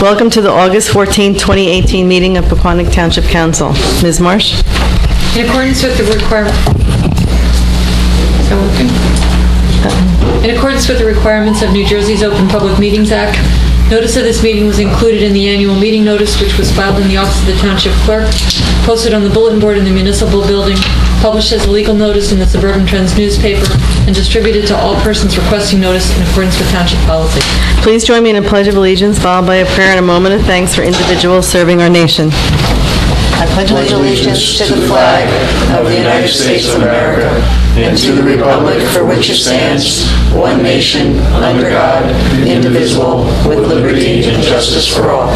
Welcome to the August 14, 2018 meeting of Pequannock Township Council. Ms. Marsh? In accordance with the requirements of New Jersey's Open Public Meetings Act, notice of this meeting was included in the annual meeting notice, which was filed in the office of the Township Clerk, posted on the bulletin board in the municipal building, published as a legal notice in the Suburban Trends newspaper, and distributed to all persons requesting notice in accordance with Township policy. Please join me in a pledge of allegiance, followed by a prayer and a moment of thanks for individuals serving our nation. I pledge allegiance to the flag of the United States of America and to the republic for which it stands, one nation, under God, indivisible, with liberty and justice for all.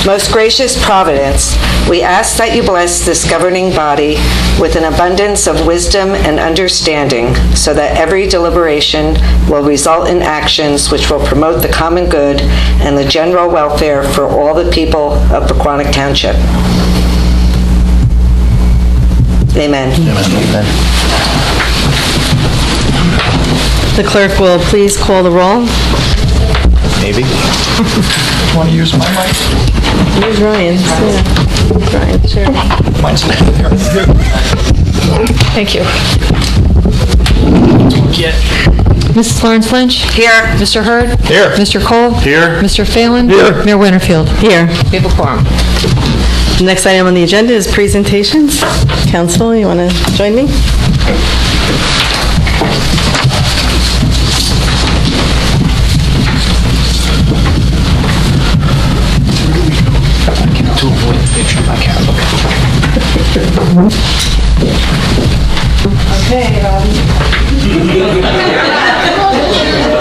Most gracious Providence, we ask that you bless this governing body with an abundance of wisdom and understanding, so that every deliberation will result in actions which will promote the common good and the general welfare for all the people of Pequannock Township. Amen. Amen. The clerk will please call the roll. Maybe. Want to use my mic? Use Ryan's. Yeah. Ryan, sure. Mine's there. Thank you. Get. Mrs. Lawrence Lynch? Here. Mr. Hurd? Here. Mr. Cole? Here. Mr. Phelan? Here. Mayor Winterfield? Here. We have a quorum. The next item on the agenda is presentations. Council, you want to join me? To avoid the picture if I can. Okay,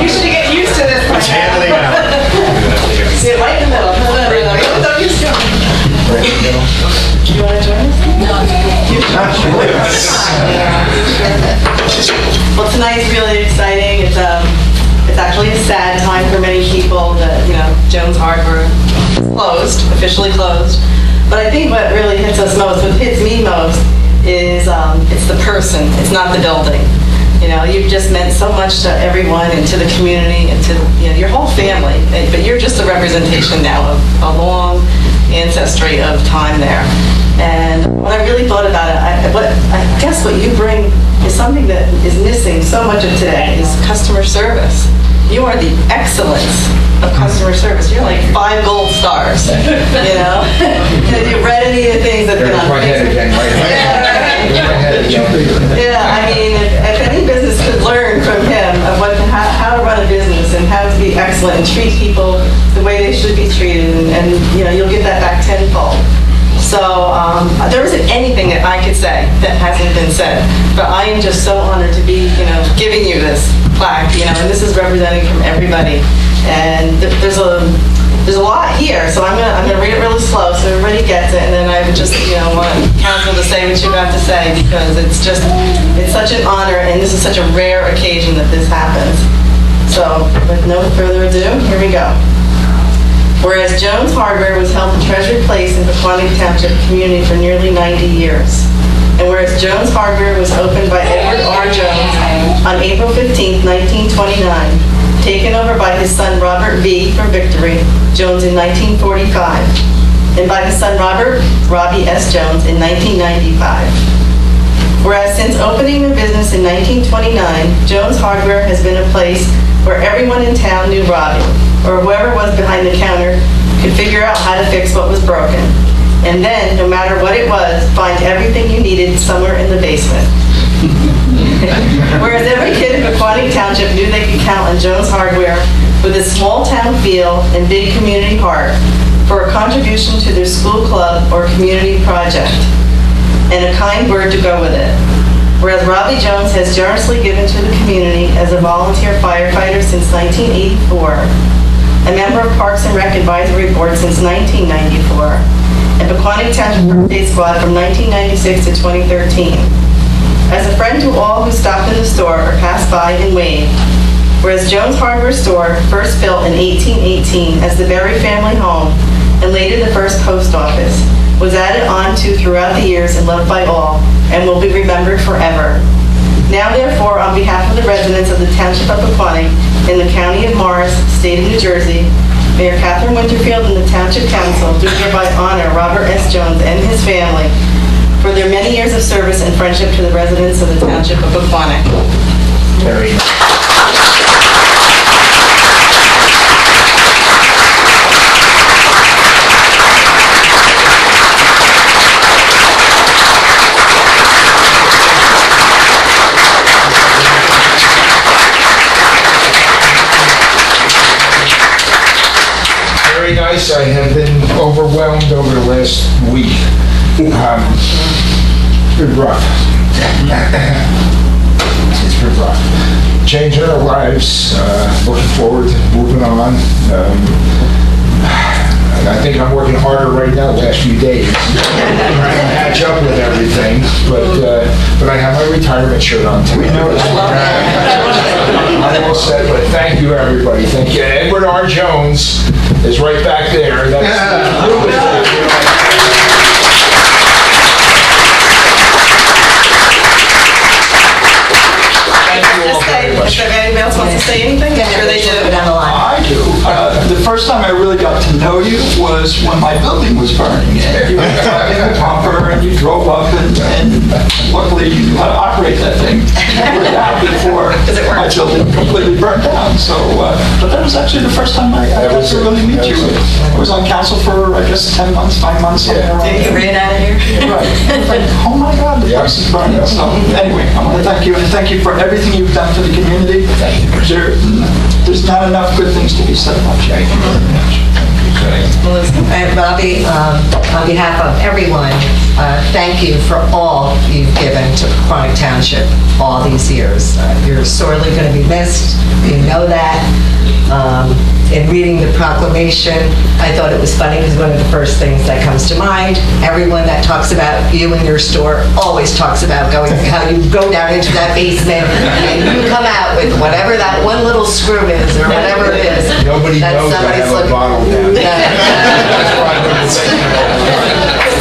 you should get used to this. It's handling out. See it right in the middle. No. Don't use it. You want to join us? No. Well, tonight's really exciting. It's actually a sad time for many people that, Jones Hardware is closed, officially closed. But I think what really hits us most, what hits me most, is it's the person. It's not the building. You've just meant so much to everyone and to the community and to your whole family. But you're just a representation now of a long ancestry of time there. And when I really thought about it, I guess what you bring is something that is missing so much of today is customer service. You are the excellence of customer service. You're like 5 gold stars, Have you read any of the things that have been on Facebook? Yeah, I mean, if any business could learn from him of how to run a business and how to be excellent and treat people the way they should be treated, and you'll get that back tenfold. So there isn't anything that I could say that hasn't been said, but I am just so honored to be, giving you this plaque, and this is representing from everybody. And there's a lot here, so I'm gonna read it really slow so everybody gets it, and then I would just, want council to say what you have to say, because it's such an honor, and this is such a rare occasion that this happens. So with no further ado, here we go. Whereas Jones Hardware was held in treasured place in Pequannock Township community for nearly 90 years. And whereas Jones Hardware was opened by Edward R. Jones on April 15, 1929, taken over by his son Robert V. for Victory Jones in 1945, and by his son Robbie S. Jones in 1995. Whereas since opening the business in 1929, Jones Hardware has been a place where everyone in town knew Robbie, or whoever was behind the counter could figure out how to fix what was broken. And then, no matter what it was, find everything you needed somewhere in the basement. Whereas every kid in Pequannock Township knew they could count on Jones Hardware with its small town feel and big community heart for a contribution to their school club or community project, and a kind word to go with it. Whereas Robbie Jones has generously given to the community as a volunteer firefighter since 1984, a member of Parks and Rec Advisory Board since 1994, and Pequannock Township Birthday Squad from 1996 to 2013. As a friend to all who stopped in the store or passed by and waved. Whereas Jones Hardware Store, first built in 1818 as the Berry family home and later the first post office, was added on to throughout the years and loved by all, and will be remembered forever. Now, therefore, on behalf of the residents of the Township of Pequannock in the County of Morris, State of New Jersey, Mayor Catherine Winterfield and the Township Council do hereby honor Robert S. Jones and his family for their many years of service and friendship to the residents of the Township of Pequannock. Very nice. Very nice. I have been overwhelmed over the last week. Been rough. It's been rough. Changing our lives, looking forward to moving on. And I think I'm working harder right now the last few days, trying to catch up with everything. But I have my retirement shirt on today. I'm all set, but thank you, everybody. Thank you. Edward R. Jones is right back there. If anybody else wants to say anything, I'm sure they do. I do. The first time I really got to know you was when my building was burning. And you were talking to Pumper and you drove up and luckily you knew how to operate that thing. It worked out before my building completely burned down. So, but that was actually the first time I got to really meet you. I was on council for, I guess, 10 months, 5 months. You ran out of here? Right. I was like, oh my God, the place is burning. So anyway, I want to thank you and thank you for everything you've done for the community. There's not enough good things to be said about you. Thank you very much. Robbie, on behalf of everyone, thank you for all you've given to Pequannock Township all these years. You're sorely going to be missed. You know that. In reading the proclamation, I thought it was funny because one of the first things that comes to mind, everyone that talks about you and your store always talks about how you go down into that basement and you come out with whatever that one little screw is or whatever it is. Nobody knows I have a bottle down. That's why I'm going to say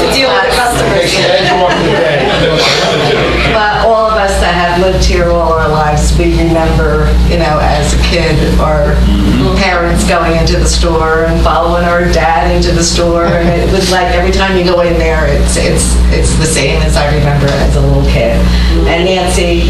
To deal with the customers. But all of us that have lived here all our lives, we remember, as a kid, our parents going into the store and following our dad into the store, and it was like every time you go in there, it's the same as I remember as a little kid. And Nancy,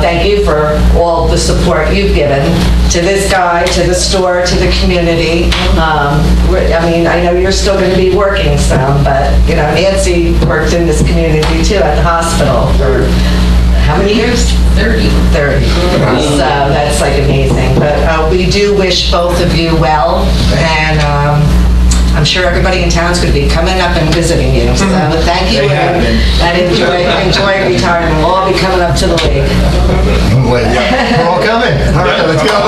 thank you for all the support you've given to this guy, to the store, to the community. I know you're still going to be working some, but Nancy worked in this community too at the hospital for how many years? 30. So that's like amazing. But we do wish both of you well, and I'm sure everybody in town's going to be coming up and visiting you. So thank you, and enjoy retirement. We'll all be coming up to the lake. We're all coming. All right, let's go. Go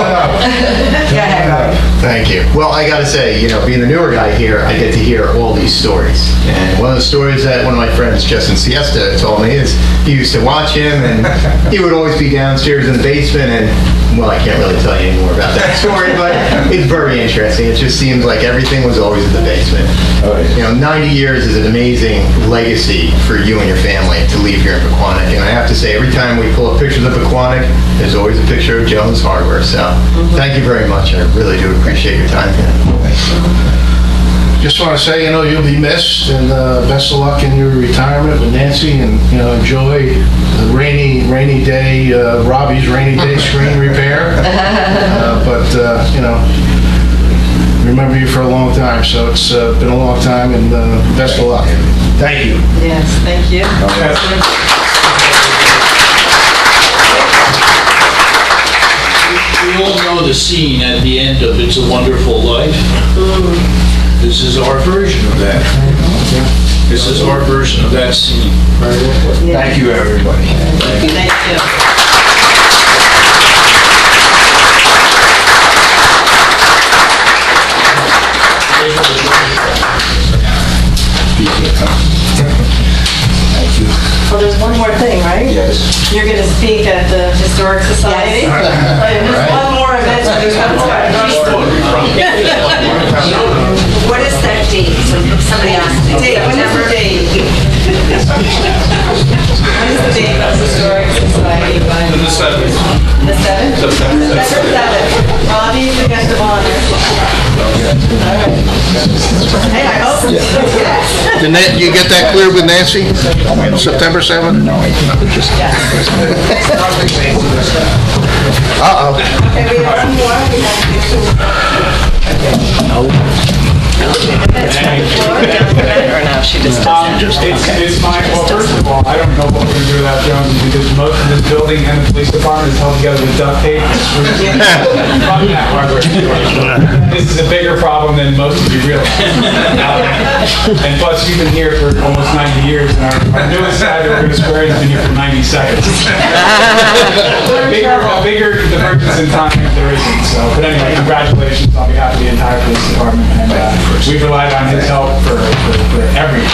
ahead, Robert. Thank you. Well, I got to say, being the newer guy here, I get to hear all these stories. And one of the stories that one of my friends, Justin Siesta, told me is he used to watch him, and he would always be downstairs in the basement, and, well, I can't really tell you any more about that story, but it's very interesting. It just seems like everything was always in the basement. 90 years is an amazing legacy for you and your family to leave here in Pequannock. And I have to say, every time we pull up pictures of Pequannock, there's always a picture of Jones Hardware. So thank you very much. I really do appreciate your time here. Just want to say, you'll be missed, and best of luck in your retirement with Nancy, and enjoy the rainy day, Robbie's rainy day screen repair. But remember you for a long time, so it's been a long time, and best of luck. Thank you. Yes, thank you. We all know the scene at the end of It's a Wonderful Life. This is our version of that. This is our version of that scene. Thank you, everybody. Thank you. Thank you. Well, there's one more thing, right? Yes. You're going to speak at the Historic Society. There's one more event to do. What is that date? Somebody asked me. Date, when is the date? When is the date of the Historic Society? Hey, I hope. Yes. Did you get that cleared with Nancy? September 7th? No, I didn't. Uh-oh. Okay, we have one more. We Or no, she just doesn't. It's fine. Well, first of all, I don't know what we're going to do without Jonesy because most of this building and the police department is held together with duct tape. Fuck that hardware. This is a bigger problem than most of you realize. And plus, you've been here for almost 90 years, and our newest guy that we're going to swear in has been here for 90 seconds. A bigger divergence in time if there isn't. So, but anyway, congratulations on behalf of the entire police department, and we've relied on his help for everything.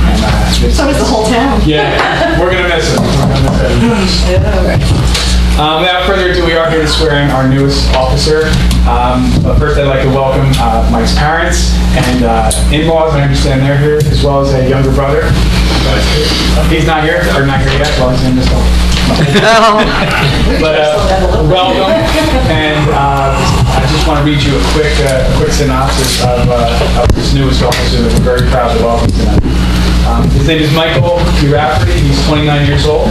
And, So is the whole town. yeah, we're gonna miss him. Without further ado, we are here to swear in our newest officer. But first, I'd like to welcome Mike's parents and in-laws. I understand they're here, as well as a younger brother. He's not here, or not here yet. Well, he's in this one. But welcome, and I just want to read you a quick synopsis of this newest officer that we're very proud to welcome tonight. His name is Michael Rafferty. He's 29 years old.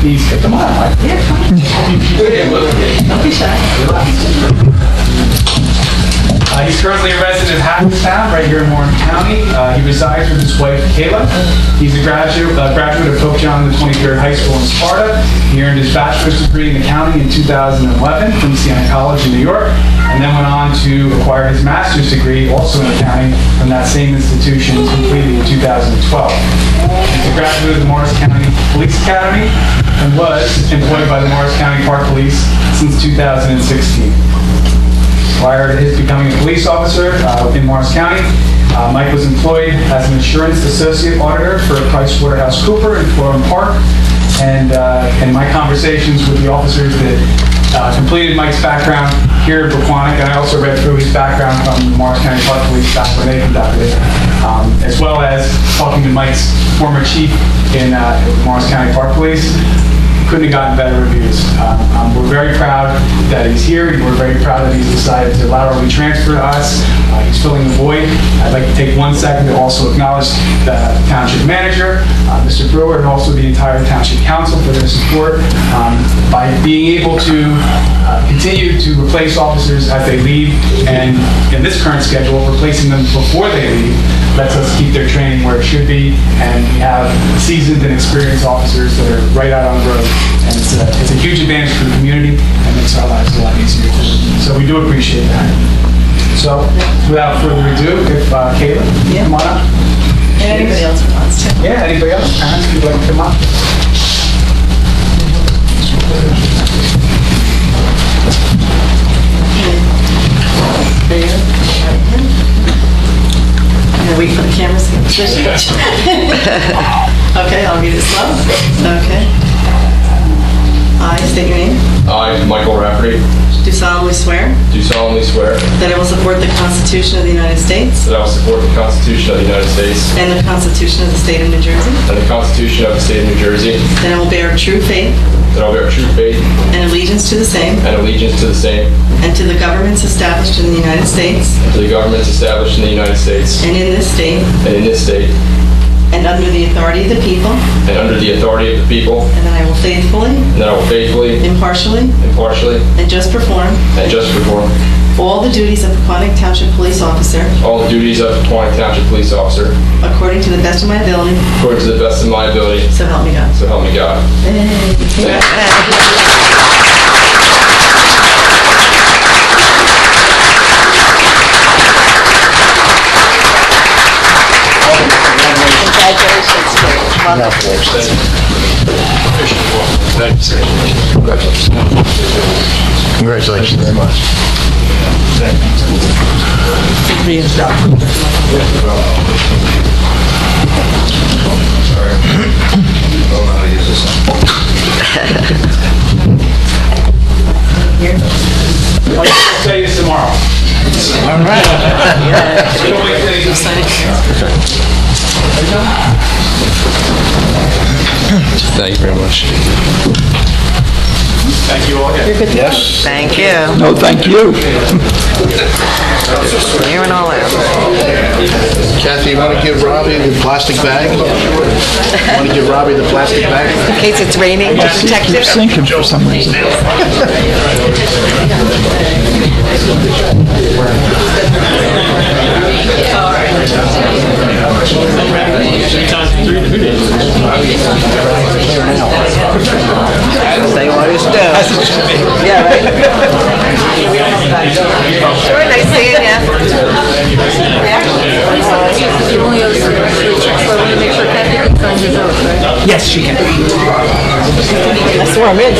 He's come on, Mike. Yeah, come on. Don't be shy. He's currently a resident of Hackettstown, right here in Warren County. He resides with his wife, Kayla. He's a graduate of Pope John XXIII High School in Sparta. He earned his bachelor's degree in accounting in 2011 from Siena College in New York, and then went on to acquire his master's degree, also in accounting, from that same institution, completed in 2012. He's a graduate of the Morris County Police Academy and was employed by the Morris County Park Police since 2016. Prior to his becoming a police officer in Morris County, Mike was employed as an insurance associate auditor for PricewaterhouseCoopers in Florham Park. And in my conversations with the officers that completed Mike's background here in Pequannock, and I also read through his background from the Morris County Park Police back when they conducted it, as well as talking to Mike's former chief in Morris County Park Police. Couldn't have gotten better reviews. We're very proud that he's here. We're very proud that he's decided to laterally transfer to us. He's filling the void. I'd like to take 1 second to also acknowledge the township manager, Mr. Brewer, and also the entire township council for their support by being able to continue to replace officers as they leave, and in this current schedule, replacing them before they leave lets us keep their training where it should be, and we have seasoned and experienced officers that are right out on the road, and it's a huge advantage for the community and makes our lives a lot easier too. So we do appreciate that. So without further ado, if Kayla, come on up. Anybody else who wants to? Yeah, anybody else? Parents, if you'd like to come up. Wait for the cameras to get positioned. Okay, I'll read it slow. Okay. I state your name. I, Michael Rafferty, Do solemnly swear do solemnly swear that I will support the Constitution of the United States that I will support the Constitution of the United States and the Constitution of the State of New Jersey, and the Constitution of the State of New Jersey, that I will bear true faith that I will bear true faith and allegiance to the same and allegiance to the same, and to the governments established in the United States and to the governments established in the United States and in this state, and in this state, and under the authority of the people, and under the authority of the people, and that I will faithfully, and that I will faithfully, impartially, impartially, and just perform and just perform all the duties of Pequannock Township Police Officer all the duties of a Pequannock Township Police Officer according to the best of my ability, according to the best of my ability, so help me God. so help me God. Congratulations, Kate. Welcome. Congratulations very much. I'll tell you this tomorrow. All right. Don't wait till you sign Thank you very much. Thank you all again. Yes. Thank you. No, thank you. You're an all out. Kathy, you want to give Robbie the plastic bag? Want to give Robbie the plastic bag? In case it's raining, to protect it. Sinking for some reason. Stay while you're still. Yeah, right. Sure, nice seeing you. You only have to check, so I want to make sure Kathy can sign his oath, right? Yes, she can. I swear I'm in.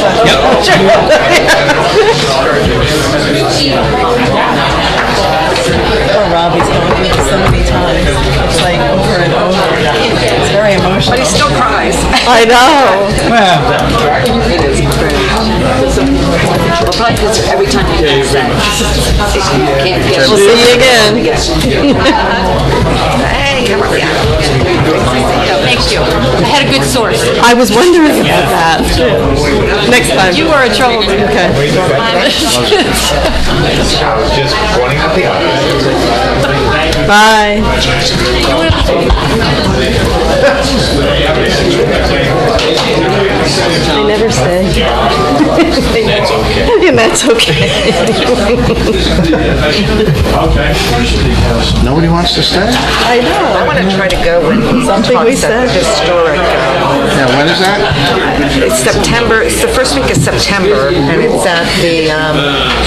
Poor Robbie's going through this so many times. It's like over and over. It's very emotional. But he still cries. I know. Well, Well, probably because every time you get sad, can't get. We'll see you again. Hey, how are you? Thank you. I had a good source. I was wondering about that. Next time. You are a troublemaker. Okay. Just pointing out the obvious. Bye. They never stay. That's okay. And that's okay. Nobody wants to stay? I know. I want to try to go when he Something we talks at said. the historic. Yeah, when is that? It's September. It's the first week of September, and it's at the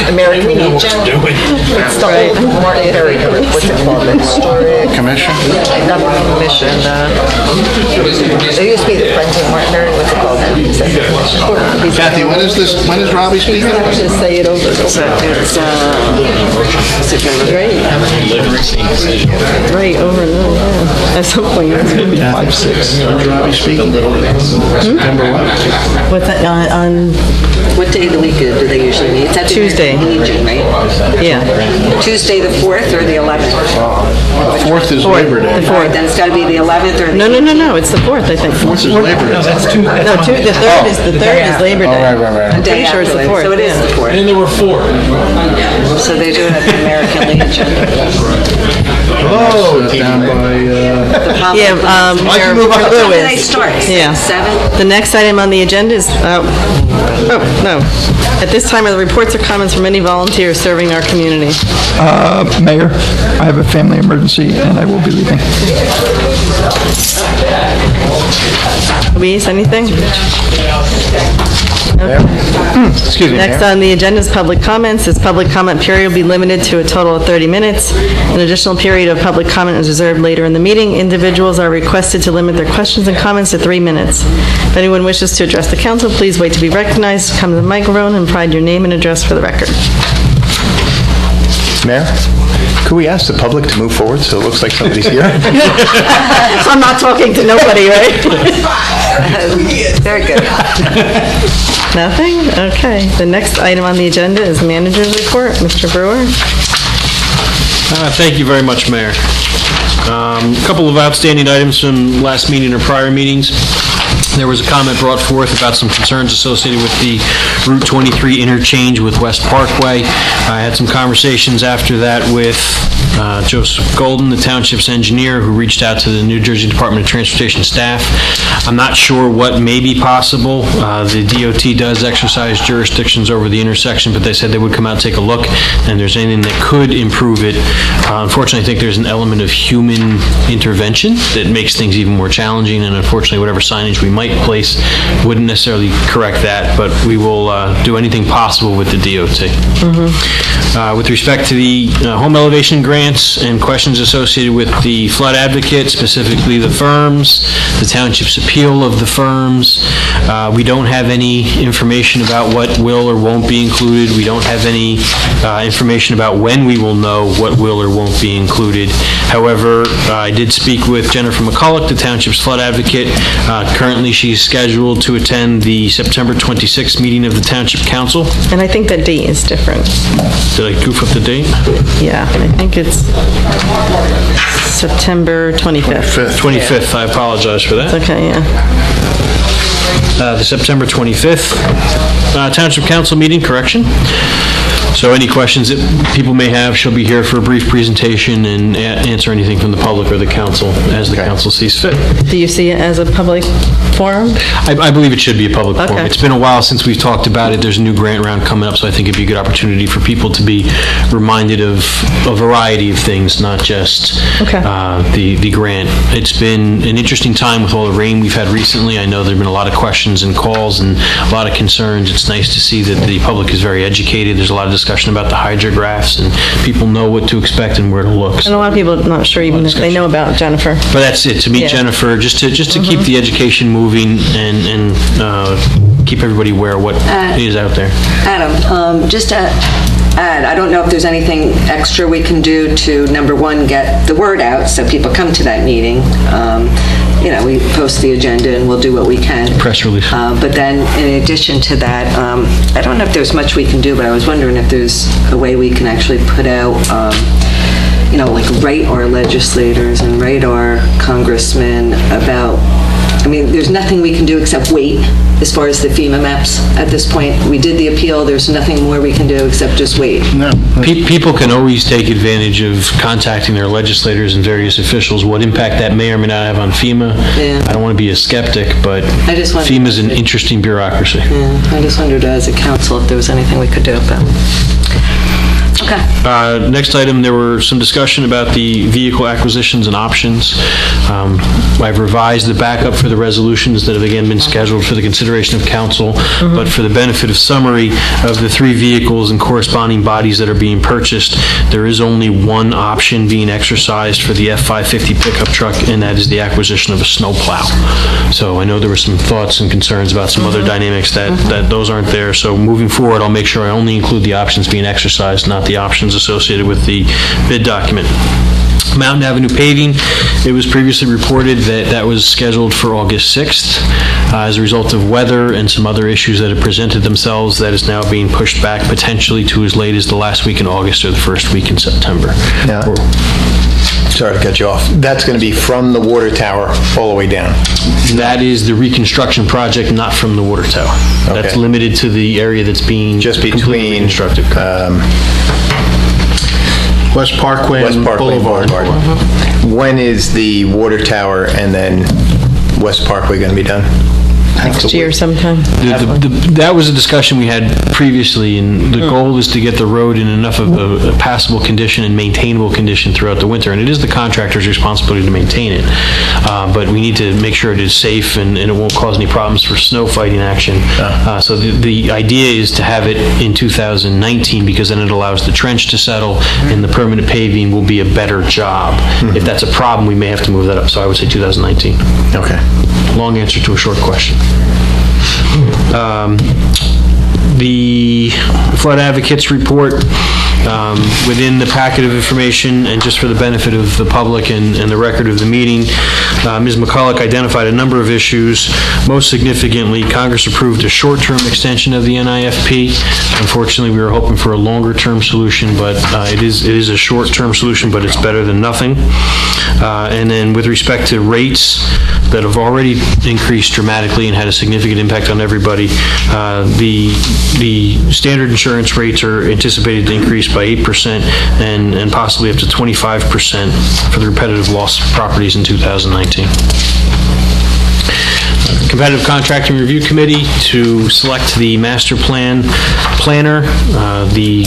American Legion. It's the old Martin Berry. What's it called? The historic. Commission? Not commission. There used to be the Friends of Martin Berry. What's it called now? Kathy, when is Robbie speaking? Just say it over. It's Great. Right, over and over, yeah. At some point. When's Robbie speaking? September what? What's that, on, What day of the week do they usually meet? It's at the Tuesday. American Legion, right? yeah. Tuesday the 4th or the 11th? 4th is Labor Day. The All right, 4th. then it's got to be the 11th or the... No, it's the 4th, I think. 4th is Labor Day. No, the 3rd is Labor Day. Oh, right. The day Pretty sure it's after the that. 4th, So it is yeah. the 4th. And there were 4. So they do it at the American Legion. Oh, down by, Yeah, Where Lou time do they is. start? Yeah. 7? The next item on the agenda is, no. At this time are the reports or comments from any volunteers serving our community. Mayor, I have a family emergency and I will be leaving. Louise, anything? Excuse me, Next on the agenda is public comments. This public comment period will be limited to a total of 30 minutes. An additional period of public comment is reserved later in the meeting. Individuals are requested to limit their questions and comments to 3 minutes. If anyone wishes to address the council, please wait to be recognized, come to the microphone, and provide your name and address for the record. Mayor, could we ask the public to move forward so it looks like somebody's here? So I'm not talking to nobody, right? Very good. Nothing? Okay. The next item on the agenda is manager's report. Mr. Brewer? Thank you very much, Mayor. A couple of outstanding items from last meeting or prior meetings. There was a comment brought forth about some concerns associated with the Route 23 interchange with West Parkway. I had some conversations after that with Joseph Golden, the township's engineer, who reached out to the New Jersey Department of Transportation staff. I'm not sure what may be possible. The DOT does exercise jurisdictions over the intersection, but they said they would come out and take a look, and if there's anything that could improve it. Unfortunately, I think there's an element of human intervention that makes things even more challenging, and unfortunately, whatever signage we might place wouldn't necessarily correct that, but we will do anything possible with the DOT. With respect to the home elevation grants and questions associated with the flood advocate, specifically the firms, the township's appeal of the firms, we don't have any information about what will or won't be included. We don't have any information about when we will know what will or won't be included. However, I did speak with Jennifer McCulloch, the township's flood advocate. Currently, she's scheduled to attend the September 26th meeting of the Township Council. And I think that date is different. Did I goof up the date? Yeah, I think it's September 25th. 25th, I apologize for that. Okay, yeah. The September 25th Township Council meeting, correction. So any questions that people may have, she'll be here for a brief presentation and answer anything from the public or the council as the council sees fit. Do you see it as a public forum? I believe it should be a public forum. Okay. It's been a while since we've talked about it. There's a new grant round coming up, so I think it'd be a good opportunity for people to be reminded of a variety of things, not just the grant. It's been an interesting time with all the rain we've had recently. I know there have been a lot of questions and calls and a lot of concerns. It's nice to see that the public is very educated. There's a lot of discussion about the hydrographs, and people know what to expect and where to look. And a lot of people are not sure even if they know about Jennifer. But that's it, to meet Jennifer, just to keep the education moving and keep everybody aware of what is out there. Adam, just to add, I don't know if there's anything extra we can do to, number one, get the word out so people come to that meeting. We post the agenda and we'll do what we can. Press release. But then, in addition to that, I don't know if there's much we can do, but I was wondering if there's a way we can actually put out, write our legislators and write our congressmen about, there's nothing we can do except wait as far as the FEMA maps at this point. We did the appeal. There's nothing more we can do except just wait. No. People can always take advantage of contacting their legislators and various officials. What impact that may or may not have on FEMA, I don't want to be a skeptic, but FEMA's an interesting bureaucracy. Yeah, I just wondered as a council if there was anything we could do about it. Okay. Next item, there were some discussion about the vehicle acquisitions and options. I've revised the backup for the resolutions that have again been scheduled for the consideration of council, but for the benefit of summary of the 3 vehicles and corresponding bodies that are being purchased, there is only one option being exercised for the F-550 pickup truck, and that is the acquisition of a snowplow. So I know there were some thoughts and concerns about some other dynamics that those aren't there. So moving forward, I'll make sure I only include the options being exercised, not the options associated with the bid document. Mountain Avenue paving, it was previously reported that was scheduled for August 6th. As a result of weather and some other issues that have presented themselves, that is now being pushed back potentially to as late as the last week in August or the first week in September. Yeah. Sorry to cut you off. That's going to be from the water tower all the way down. That is the reconstruction project, not from the water tower. Okay. That's limited to the area that's being just completely reconstructed. West Parkway Boulevard. When is the water tower and then West Parkway going to be done? Next year sometime. That was a discussion we had previously, and the goal is to get the road in enough of a passable condition and maintainable condition throughout the winter, and it is the contractor's responsibility to maintain it. But we need to make sure it is safe and it won't cause any problems for snow fighting action. So the idea is to have it in 2019, because then it allows the trench to settle and the permanent paving will be a better job. If that's a problem, we may have to move that up. So I would say 2019. Okay. Long answer to a short question. The Flood Advocates report, within the packet of information, and just for the benefit of the public and the record of the meeting, Ms. McCulloch identified a number of issues. Most significantly, Congress approved a short-term extension of the NIFP. Unfortunately, we were hoping for a longer-term solution, but it is a short-term solution, but it's better than nothing. And then with respect to rates that have already increased dramatically and had a significant impact on everybody, the standard insurance rates are anticipated to increase by 8% and possibly up to 25% for the repetitive loss properties in 2019. Competitive Contracting Review Committee to select the master planner. The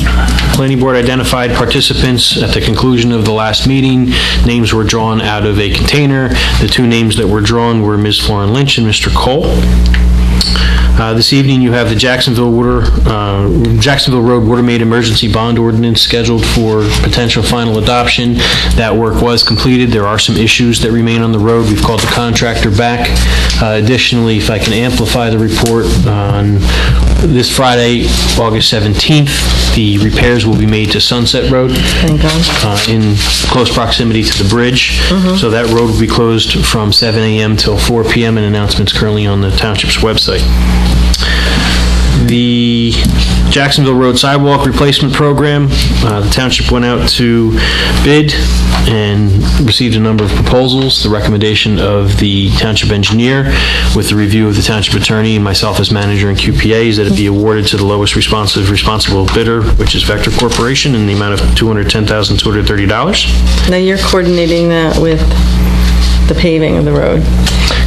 planning board identified participants at the conclusion of the last meeting. Names were drawn out of a container. The 2 names that were drawn were Ms. Florin Lynch and Mr. Cole. This evening, you have the Jacksonville Road Water Main Emergency Bond Ordinance scheduled for potential final adoption. That work was completed. There are some issues that remain on the road. We've called the contractor back. Additionally, if I can amplify the report, on this Friday, August 17th, the repairs will be made to Sunset Road in close proximity to the bridge. So that road will be closed from 7 a.m. till 4 p.m. and announcements currently on the township's website. The Jacksonville Road Sidewalk Replacement Program. The township went out to bid and received a number of proposals. The recommendation of the township engineer, with the review of the township attorney and myself as manager and QPA, is that it be awarded to the lowest responsible bidder, which is Vector Corporation, in the amount of $210,230. Now you're coordinating that with the paving of the road?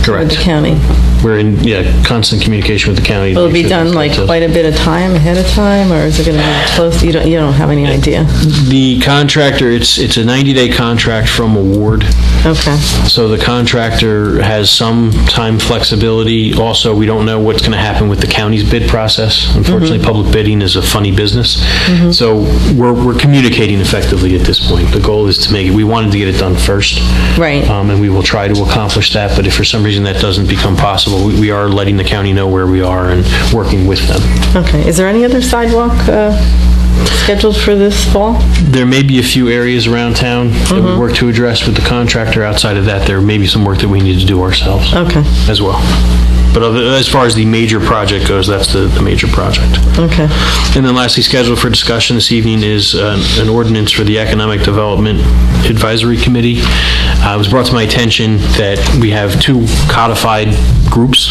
Correct. With the county? We're in constant communication with the county. Will it be done like quite a bit of time ahead of time, or is it going to be close? You don't have any idea? The contractor, it's a 90-day contract from award. Okay. So the contractor has some time flexibility. Also, we don't know what's going to happen with the county's bid process. Unfortunately, public bidding is a funny business. So we're communicating effectively at this point. The goal is to make it, we wanted to get it done first. Right. And we will try to accomplish that, but if for some reason that doesn't become possible, we are letting the county know where we are and working with them. Okay. Is there any other sidewalk scheduled for this fall? There may be a few areas around town that we work to address with the contractor. Outside of that, there may be some work that we need to do ourselves as well. But as far as the major project goes, that's the major project. Okay. And then lastly, scheduled for discussion this evening is an ordinance for the Economic Development Advisory Committee. It was brought to my attention that we have two codified groups,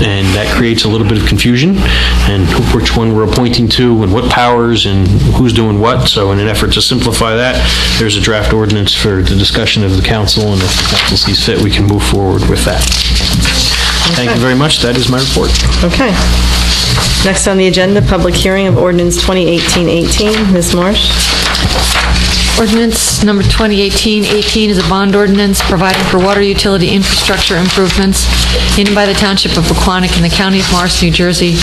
and that creates a little bit of confusion, and which one we're appointing to and what powers and who's doing what. So in an effort to simplify that, there's a draft ordinance for the discussion of the council, and if the council sees fit, we can move forward with that. Thank you very much. That is my report. Okay. Next on the agenda, public hearing of ordinance 2018-18. Ms. Marsh? Ordinance number 2018-18 is a bond ordinance providing for water utility infrastructure improvements in and by the Township of Pequannock in the County of Morris, New Jersey,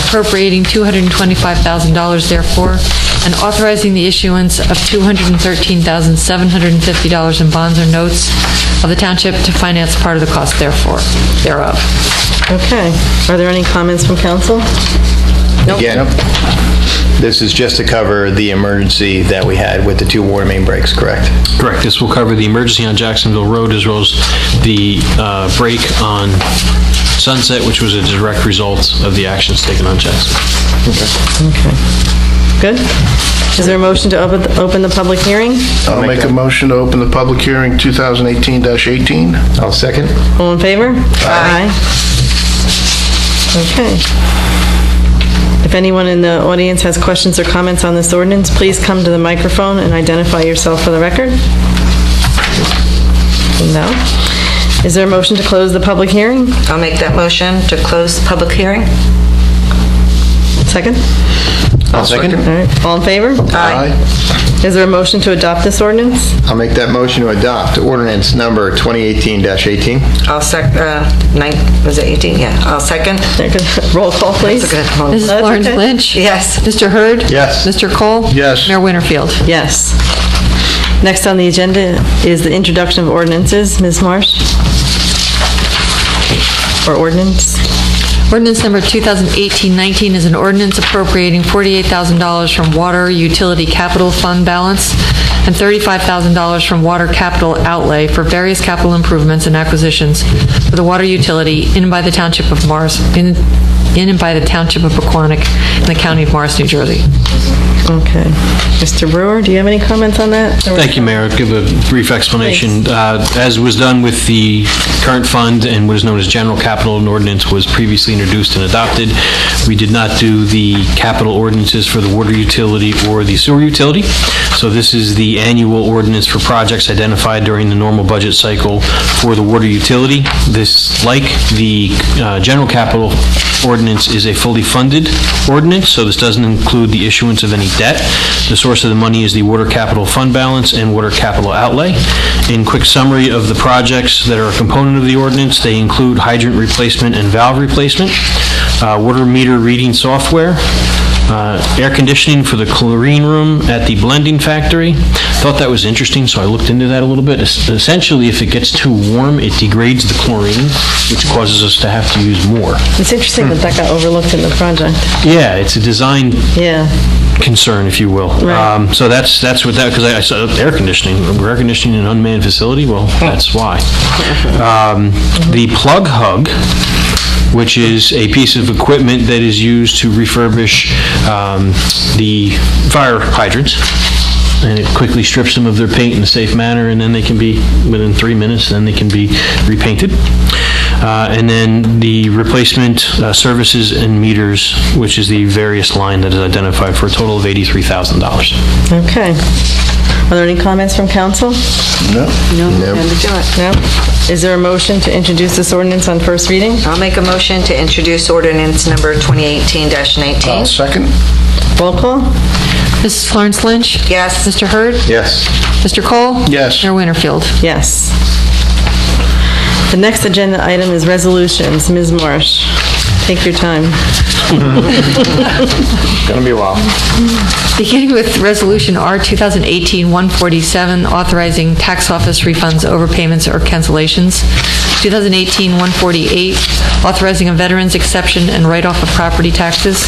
appropriating $225,000 therefore, and authorizing the issuance of $213,750 in bonds or notes of the township to finance part of the cost thereof. Okay. Are there any comments from council? Nope. Again, this is just to cover the emergency that we had with the two water main breaks, correct? Correct. This will cover the emergency on Jacksonville Road as well as the break on Sunset, which was a direct result of the actions taken on Jacksonville. Okay. Good. Is there a motion to open the public hearing? I'll make a motion to open the public hearing 2018-18. I'll second. All in favor? Aye. Okay. If anyone in the audience has questions or comments on this ordinance, please come to the microphone and identify yourself for the record. No. Is there a motion to close the public hearing? I'll make that motion to close the public hearing. Second? I'll second. All right. All in favor? Aye. Is there a motion to adopt this ordinance? I'll make that motion to adopt ordinance number 2018-18. I'll was it 18? Yeah, I'll second. Roll call, please. That's a good one. Mrs. That's Florence okay. Lynch? Yes. Mr. Hurd? Yes. Mr. Cole? Yes. Mayor Winterfield? Yes. Next on the agenda is the introduction of ordinances. Ms. Marsh? Or ordinance? Ordinance number 2018-19 is an ordinance appropriating $48,000 from Water Utility Capital Fund balance and $35,000 from Water Capital Outlay for various capital improvements and acquisitions for the water utility in and by the Township of Morris, in and by the Township of Pequannock in the County of Morris, New Jersey. Okay. Mr. Brewer, do you have any comments on that? Thank you, Mayor. I'll give a brief explanation. As was done with the current fund and what is known as general capital, an ordinance was previously introduced and adopted. We did not do the capital ordinances for the water utility or the sewer utility. So this is the annual ordinance for projects identified during the normal budget cycle for the water utility. This, like the general capital ordinance, is a fully funded ordinance, so this doesn't include the issuance of any debt. The source of the money is the Water Capital Fund balance and Water Capital Outlay. In quick summary of the projects that are a component of the ordinance, they include hydrant replacement and valve replacement, water meter reading software, air conditioning for the chlorine room at the blending factory. Thought that was interesting, so I looked into that a little bit. Essentially, if it gets too warm, it degrades the chlorine, which causes us to have to use more. It's interesting that got overlooked in the project. Yeah, it's a design concern, if you will. Right. So that's what that, because I saw air conditioning in an unmanned facility. Well, that's why. The plug hug which is a piece of equipment that is used to refurbish the fire hydrants. And it quickly strips them of their paint in a safe manner, and then they can be, within 3 minutes, then they can be repainted. And then the replacement services and meters, which is the various line that is identified, for a total of $83,000. Okay. Are there any comments from council? No. Time to do it. No? Is there a motion to introduce this ordinance on first reading? I'll make a motion to introduce ordinance number 2018-19. I'll second. Roll call? Mrs. Florence Lynch? Yes. Mr. Hurd? Yes. Mr. Cole? Yes. Mayor Winterfield? Yes. The next agenda item is resolutions. Ms. Marsh, take your time. Gonna be a while. Beginning with Resolution R 2018-147, authorizing tax office refunds, overpayments, or cancellations. 2018-148, authorizing a veteran's exception and write-off of property taxes.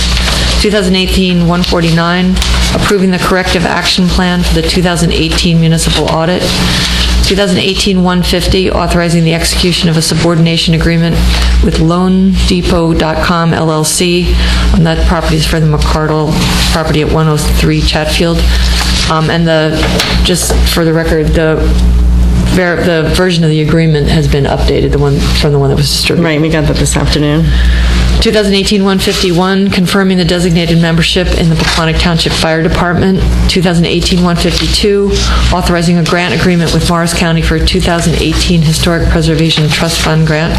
2018-149, approving the corrective action plan for the 2018 municipal audit. 2018-150, authorizing the execution of a subordination agreement with LoanDepot.com LLC. And that property is for the McCardle property at 103 Chatfield. And just for the record, the version of the agreement has been updated, the one that was distributed. Right, we got that this afternoon. 2018-151, confirming the designated membership in the Pequannock Township Fire Department. 2018-152, authorizing a grant agreement with Morris County for a 2018 Historic Preservation Trust Fund grant.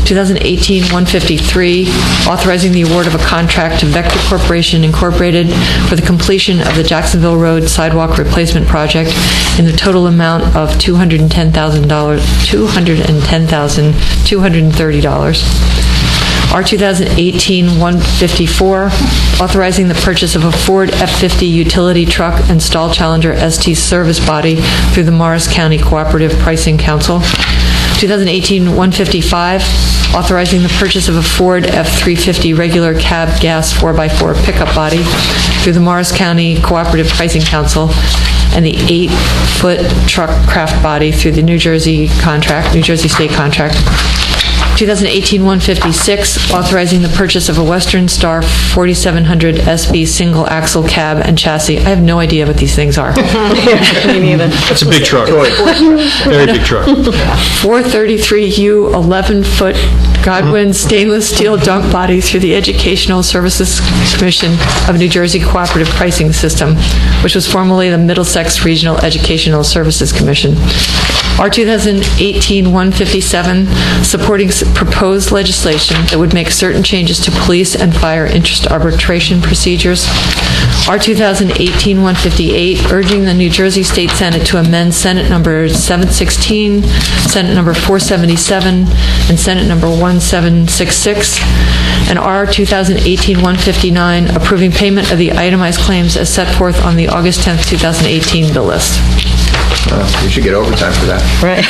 2018-153, authorizing the award of a contract to Vector Corporation Incorporated for the completion of the Jacksonville Road Sidewalk Replacement Project in the total amount of $210,230. R 2018-154, authorizing the purchase of a Ford F-50 utility truck and stall Challenger ST service body through the Morris County Cooperative Pricing Council. 2018-155, authorizing the purchase of a Ford F-350 regular cab gas 4x4 pickup body through the Morris County Cooperative Pricing Council, and the 8-foot truck craft body through the New Jersey State contract. 2018-156, authorizing the purchase of a Western Star 4700 SB single axle cab and chassis. I have no idea what these things are. Me neither. That's a big truck. Very big truck. 433U 11-foot Godwin stainless steel dunk body through the Educational Services Commission of New Jersey Cooperative Pricing System, which was formerly the Middlesex Regional Educational Services Commission. R 2018-157, supporting proposed legislation that would make certain changes to police and fire interest arbitration procedures. R 2018-158, urging the New Jersey State Senate to amend Senate number 716, Senate number 477, and Senate number 1766. And R 2018-159, approving payment of the itemized claims as set forth on the August 10th, 2018 bill list. We should get overtime for that. Right.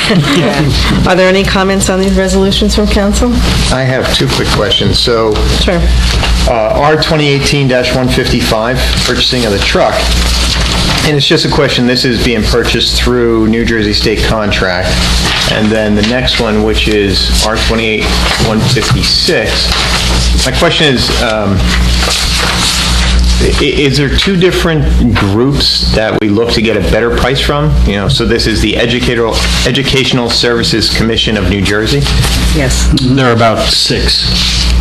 Are there any comments on these resolutions from council? I have two quick questions. So, Sure. R 2018-155, purchasing of the truck. And it's just a question, this is being purchased through New Jersey State contract. And then the next one, which is R 28-156. My question is there two different groups that we look to get a better price from? So this is the Educational Services Commission of New Jersey? Yes. There are about 6.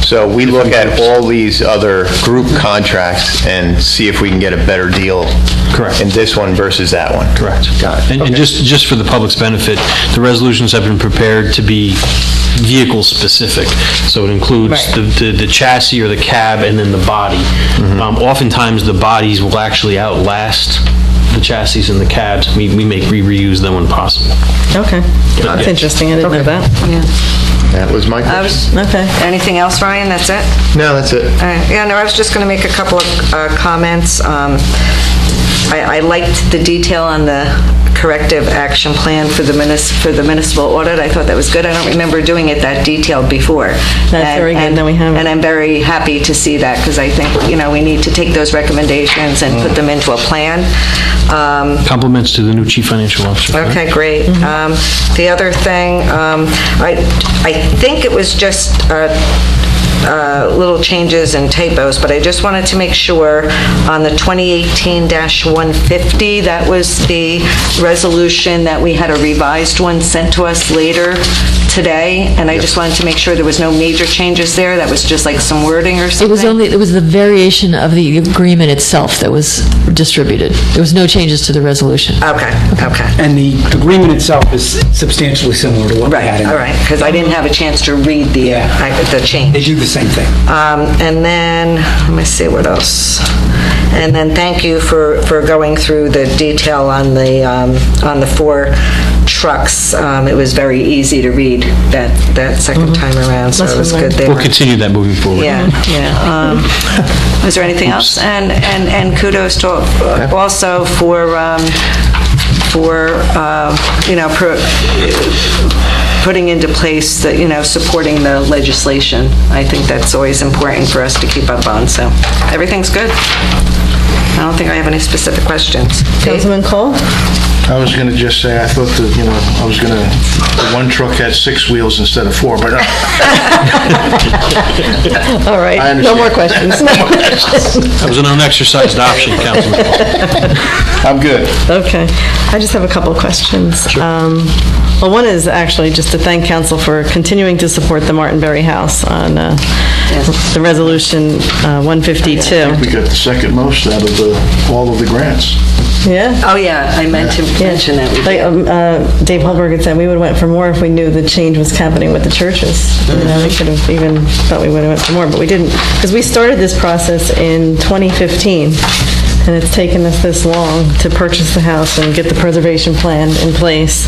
So we look at all these other group contracts and see if we can get a better deal. Correct. In this one versus that one. Correct. Got it. And just for the public's benefit, the resolutions have been prepared to be vehicle specific. So it includes the chassis or the cab and then the body. Oftentimes the bodies will actually outlast the chassis and the cabs. We reuse them when possible. Okay. That's interesting. I didn't know that. Yeah. That was my question. Okay. Anything else, Ryan? That's it? No, that's it. Yeah, no, I was just going to make a couple of comments. I liked the detail on the corrective action plan for the municipal audit. I thought that was good. I don't remember doing it that detailed before. That's very good. No, we haven't. And I'm very happy to see that, because I think, we need to take those recommendations and put them into a plan. Compliments to the new chief financial officer. Okay, great. The other thing, I think it was just little changes and typos, but I just wanted to make sure on the 2018-150, that was the resolution that we had a revised one sent to us later today, and I just wanted to make sure there was no major changes there. That was just like some wording or something. It was the variation of the agreement itself that was distributed. There was no changes to the resolution. Okay. And the agreement itself is substantially similar to what we had in All right, because I didn't have a chance to read the change. They do the same thing. And then, let me see what else. And then thank you for going through the detail on the 4 trucks. It was very easy to read that second time around, so it was good there. We'll continue that moving forward. Yeah. Is there anything else? And kudos to also for putting into place the, supporting the legislation. I think that's always important for us to keep up on, so everything's good. I don't think I have any specific questions. Councilman Cole? I was going to just say, I thought that, the one truck had 6 wheels instead of 4, but All right, no more questions. That was an unexercised option, Councilman. I'm good. Okay. I just have a couple of questions. Well, one is actually just to thank council for continuing to support the Martinberry House on the resolution 152. We got the second most out of all of the grants. Yeah? Oh, yeah, I meant to mention that. Dave Holberg had said we would have went for more if we knew the change was happening with the churches. We could have even thought we would have went for more, but we didn't. Because we started this process in 2015, and it's taken us this long to purchase the house and get the preservation plan in place,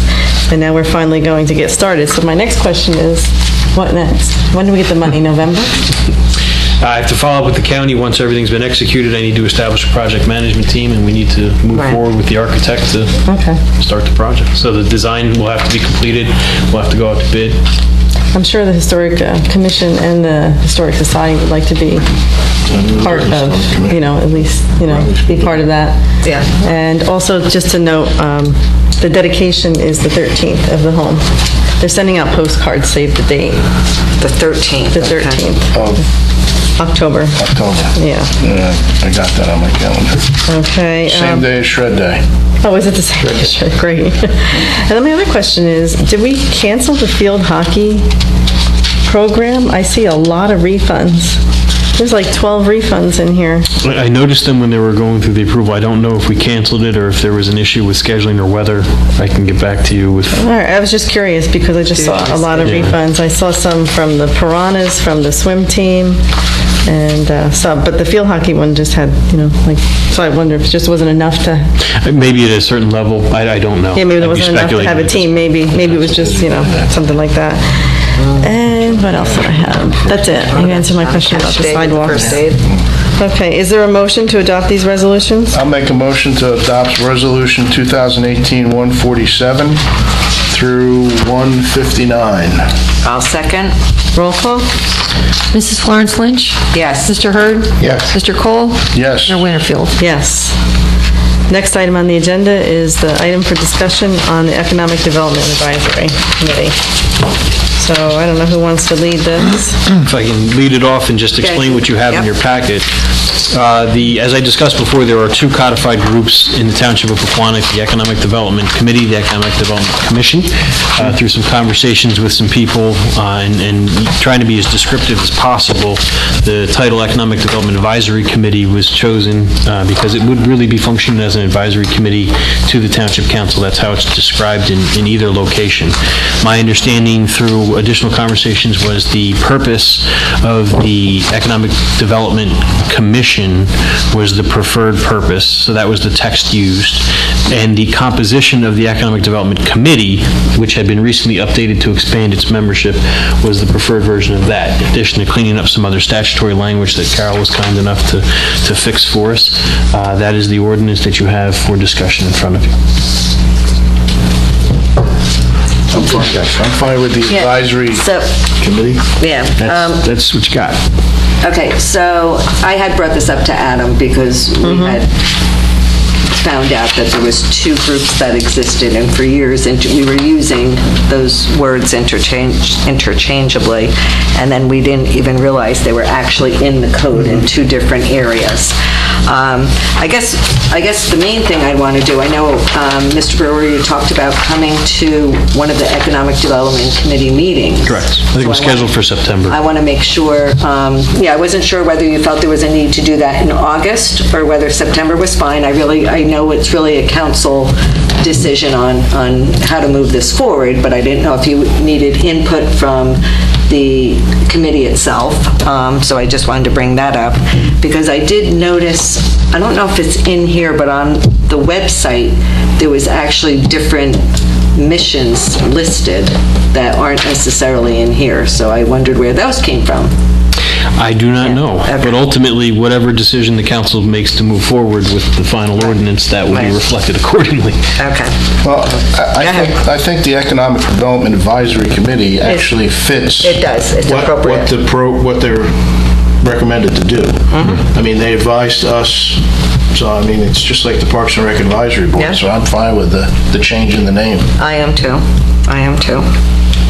and now we're finally going to get started. So my next question is, what next? When do we get the money? November? I have to follow up with the county. Once everything's been executed, I need to establish a project management team, and we need to move forward with the architect to start the project. So the design will have to be completed. We'll have to go out to bid. I'm sure the Historic Commission and the Historic Society would like to be part of, at least, be part of that. Yeah. And also, just to note, the dedication is the 13th of the home. They're sending out postcards, save the date. The 13th. The 13th. Of October. Yeah. I got that on my calendar. Okay. Same day as Shred Day. Oh, is it the same day? Shred? Great. And then my other question is, did we cancel the field hockey program? I see a lot of refunds. There's like 12 refunds in here. I noticed them when they were going through the approval. I don't know if we canceled it or if there was an issue with scheduling or whether I can get back to you with... All right, I was just curious because I just saw a lot of refunds. I saw some from the Piranhas, from the swim team, and some, but the field hockey one just had, so I wonder if it just wasn't enough to... Maybe at a certain level, I don't know. Yeah, maybe there wasn't enough to have a team. Maybe it was just, something like that. And what else did I have? That's it. You answered my question about the sidewalks. First aid. Okay, is there a motion to adopt these resolutions? I'll make a motion to adopt Resolution 2018-147 through 159. I'll second. Roll call? Mrs. Florence Lynch? Yes. Mr. Hurd? Yes. Mr. Cole? Yes. Mayor Winterfield? Yes. Next item on the agenda is the item for discussion on the Economic Development Advisory Committee. So I don't know who wants to lead this. If I can lead it off and just explain what you have in your packet. As I discussed before, there are 2 codified groups in the Township of Pequannock, the Economic Development Committee, the Economic Development Commission. Through some conversations with some people and trying to be as descriptive as possible, the title Economic Development Advisory Committee was chosen because it would really be functioning as an advisory committee to the Township Council. That's how it's described in either location. My understanding through additional conversations was the purpose of the Economic Development Commission was the preferred purpose, so that was the text used, and the composition of the Economic Development Committee, which had been recently updated to expand its membership, was the preferred version of that, in addition to cleaning up some other statutory language that Carol was kind enough to fix for us. That is the ordinance that you have for discussion in front of you. I'm fine with the Yeah. advisory So, committee. yeah. That's what you got. Okay, so I had brought this up to Adam because we had found out that there was two groups that existed, and for years we were using those words interchangeably, and then we didn't even realize they were actually in the code in two different areas. I guess the main thing I want to do, I know, Mr. Brewer, you talked about coming to one of the Economic Development Committee meetings. Correct. I think it was scheduled for September. I want to make sure, I wasn't sure whether you felt there was a need to do that in August or whether September was fine. I know it's really a council decision on how to move this forward, but I didn't know if you needed input from the committee itself. So I just wanted to bring that up because I did notice, I don't know if it's in here, but on the website, there was actually different missions listed that aren't necessarily in here. So I wondered where those came from. I do not know, but ultimately, whatever decision the council makes to move forward with the final ordinance, that will be reflected accordingly. Okay. Well, I think the Economic Development Advisory Committee actually fits. It does, it's appropriate. What they're recommended to do. I mean, they advised us, so I mean, it's just like the Parks and Rec Advisory Board, so I'm fine with the change in the name. I am too.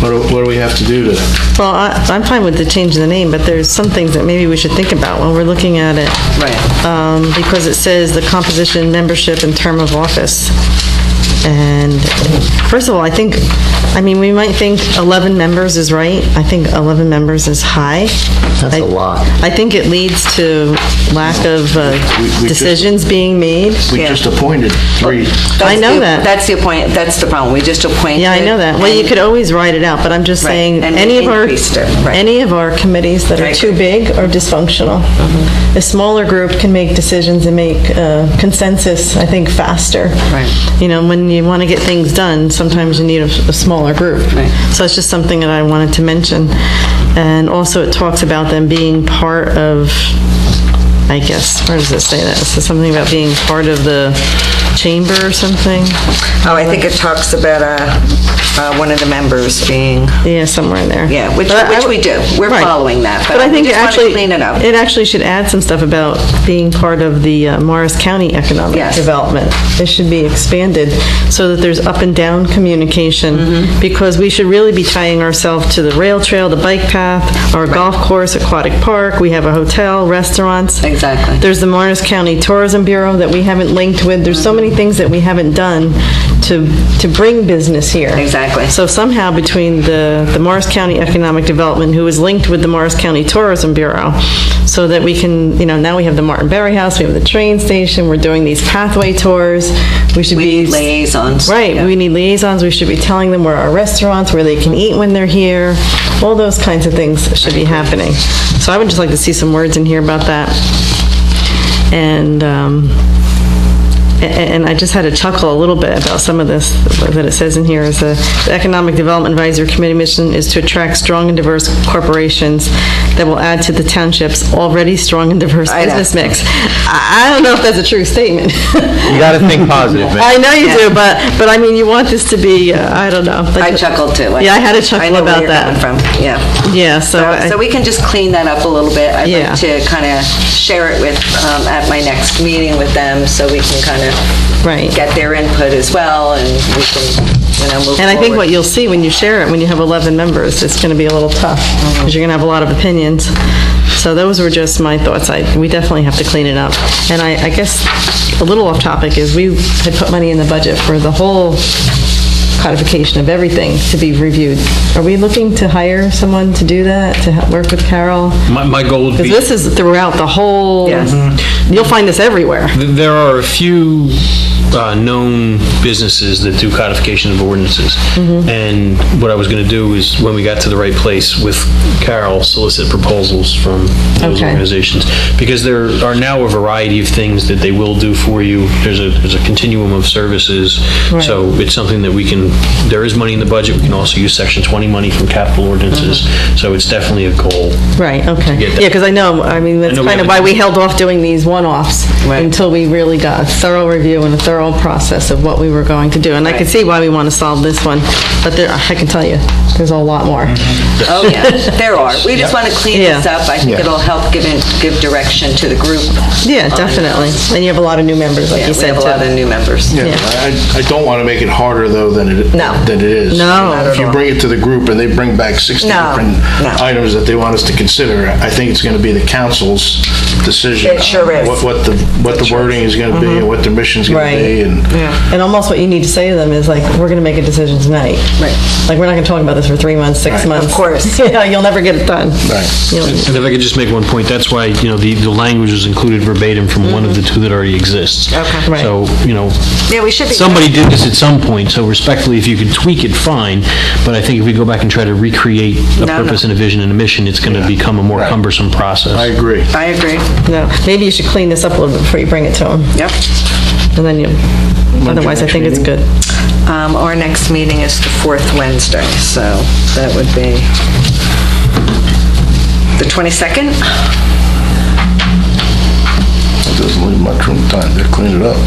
What do we have to do to? Well, I'm fine with the change in the name, but there's some things that maybe we should think about when we're looking at it. Right. Because it says the composition, membership, and term of office. And first of all, we might think 11 members is right. I think 11 members is high. That's a lot. I think it leads to lack of decisions being made. We just appointed 3. I know that. That's the problem. We just appointed. Yeah, I know that. Well, you could always write it out, but I'm just saying, any of our committees that are too big are dysfunctional. A smaller group can make decisions and make consensus, I think, faster. Right. When you want to get things done, sometimes you need a smaller group. Right. So it's just something that I wanted to mention. And also it talks about them being part of, I guess, where does it say that? It says something about being part of the chamber or something. Oh, I think it talks about one of the members being. Yeah, somewhere in there. Yeah, which we do. We're following that. But I think we just want to clean it up. It actually should add some stuff about being part of the Morris County Economic Development. It should be expanded so that there's up and down communication, because we should really be tying ourselves to the rail trail, the bike path, our golf course, aquatic park. We have a hotel, restaurants. Exactly. There's the Morris County Tourism Bureau that we haven't linked with. There's so many things that we haven't done to bring business here. Exactly. So somehow between the Morris County Economic Development, who is linked with the Morris County Tourism Bureau, so that we can, now we have the Martin Berry House, we have the train station, we're doing these pathway tours. We need liaisons. Right, we need liaisons. We should be telling them where our restaurants, where they can eat when they're here. All those kinds of things should be happening. So I would just like to see some words in here about that. And I just had to chuckle a little bit about some of this that it says in here. Is the Economic Development Advisory Committee mission is to attract strong and diverse corporations that will add to the township's already strong and diverse business mix. I don't know if that's a true statement. You got to think positive, man. I know you do, but I mean, you want this to be, I don't know. I chuckled too. I had a chuckle about that. From. Yeah. Yeah, so we can just clean that up a little bit. I'd like to kind of share it with, at my next meeting with them, so we can kind of get their input as well, and we can, move forward. And I think what you'll see when you share it, when you have 11 members, it's going to be a little tough, because you're going to have a lot of opinions. So those were just my thoughts. We definitely have to clean it up. And I guess a little off topic is we had put money in the budget for the whole codification of everything to be reviewed. Are we looking to hire someone to do that, to work with Carol? My goal would be... Because this is throughout the whole... You'll find this everywhere. There are a few known businesses that do codification of ordinances. And what I was going to do is, when we got to the right place with Carol, solicit proposals from those organizations. Because there are now a variety of things that they will do for you. There's a continuum of services. So it's something that we can there is money in the budget. We can also use Section 20 money from capital ordinances. So it's definitely a goal. Right, okay. get that. Yeah, because I know, I mean, that's I know we kind of haven't- why we held off doing these one-offs until we really got a thorough review and a thorough process of what we were going to do. And I can see why we want to solve this one, but there, I can tell you, there's a lot more. Oh, yeah, there are. We just want to clean this up. I think it'll help give direction to the group. Yeah, definitely. And you have a lot of new members, like Yeah, you we said, have a lot of too. new members. Yeah, I don't want to make it harder, though, than it is. No. No. If you bring it to the group and they bring back 60 different items that they want us to consider, I think it's going to be the council's decision. It sure is. What the wording is going to be and what their mission's going to be. And almost what you need to say to them is like, we're going to make a decision tonight. Right. Like, we're not going to talk about this for 3 months, 6 months. Of course. Yeah, you'll never get it done. Right. And if I could just make one point, that's why, the language was included verbatim from one of the two that already exists. Okay. Right. So, Yeah, we should be. somebody did this at some point, so respectfully, if you could tweak it, fine. But I think if we go back and try to recreate a purpose and a vision and a mission, it's going to become a more cumbersome process. I agree. I agree. No, maybe you should clean this up a little bit before you bring it to them. Yep. And then otherwise I think it's good. Our next meeting is the fourth Wednesday, so that would be the 22nd. It doesn't leave much room time to clean it up,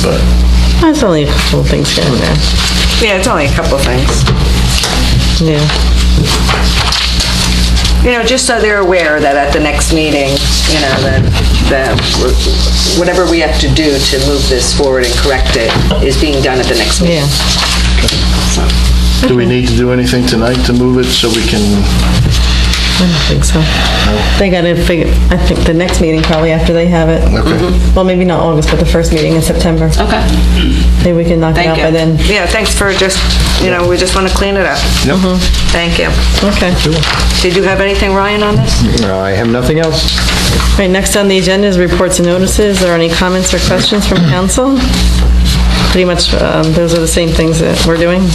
but... There's only a couple of things here and there. Yeah, it's only a couple of things. Yeah. Just so they're aware that at the next meeting, that whatever we have to do to move this forward and correct it is being done at the next meeting. Yeah. Do we need to do anything tonight to move it so we can... I don't think so. They got to figure, I think the next meeting probably after they have it. Okay. Well, maybe not August, but the first meeting in September. Okay. Maybe we can knock it out Thank by you. then. Yeah, thanks for just, we just want to clean it up. Yep. Thank you. Okay. Did you have anything, Ryan, on this? No, I have nothing else. All right, next on the agenda is reports and notices. Are there any comments or questions from council? Pretty much, those are the same things that we're doing.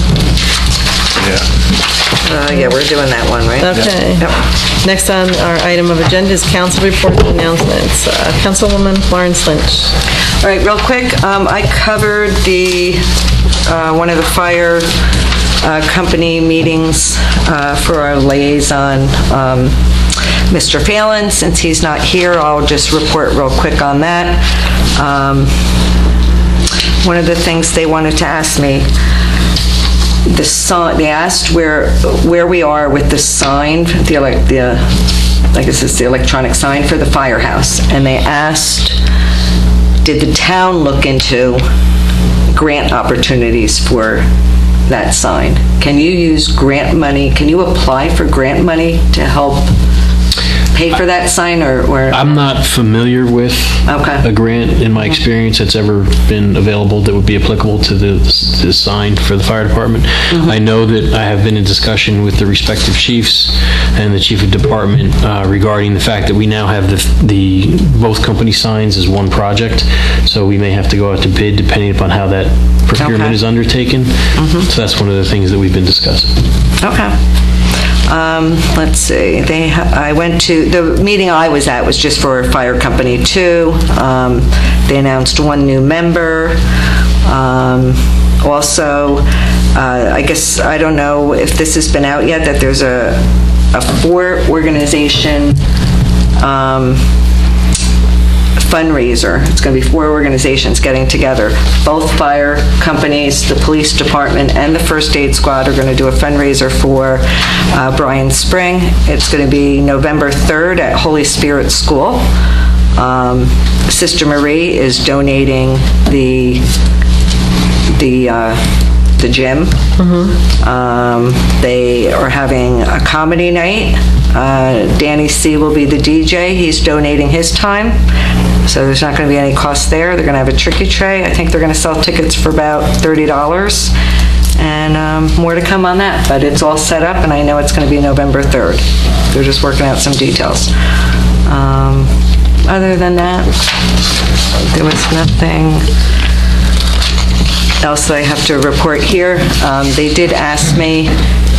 Yeah, we're doing that one, right? Okay. Yep. Next on our item of agenda is council reports and announcements. Councilwoman Florence Lynch. All right, real quick, I covered one of the fire company meetings for our liaison, Mr. Phelan. Since he's not here, I'll just report real quick on that. One of the things they wanted to ask me, they asked where we are with the sign, I guess it's the electronic sign for the firehouse, and they asked, did the town look into grant opportunities for that sign? Can you use grant money? Can you apply for grant money to help pay for that sign, or? I'm not familiar with a grant in my experience that's ever been available that would be applicable to the sign for the fire department. I know that I have been in discussion with the respective chiefs and the chief of department regarding the fact that we now have the both company signs as one project, so we may have to go out to bid depending upon how that procurement is undertaken. So that's one of the things that we've been discussing. Okay. Let's see, I went to, the meeting I was at was just for Fire Company 2. They announced one new member. Also, I guess, I don't know if this has been out yet, that there's a 4-organization fundraiser. It's going to be 4 organizations getting together. Both fire companies, the police department, and the first aid squad are going to do a fundraiser for Bryan Spring. It's going to be November 3rd at Holy Spirit School. Sister Marie is donating the gym. They are having a comedy night. Danny C. will be the DJ. He's donating his time, so there's not going to be any cost there. They're going to have a tricky tray. I think they're going to sell tickets for about $30, and more to come on that, but it's all set up, and I know it's going to be November 3rd. They're just working out some details. Other than that, there was nothing else that I have to report here. They did ask me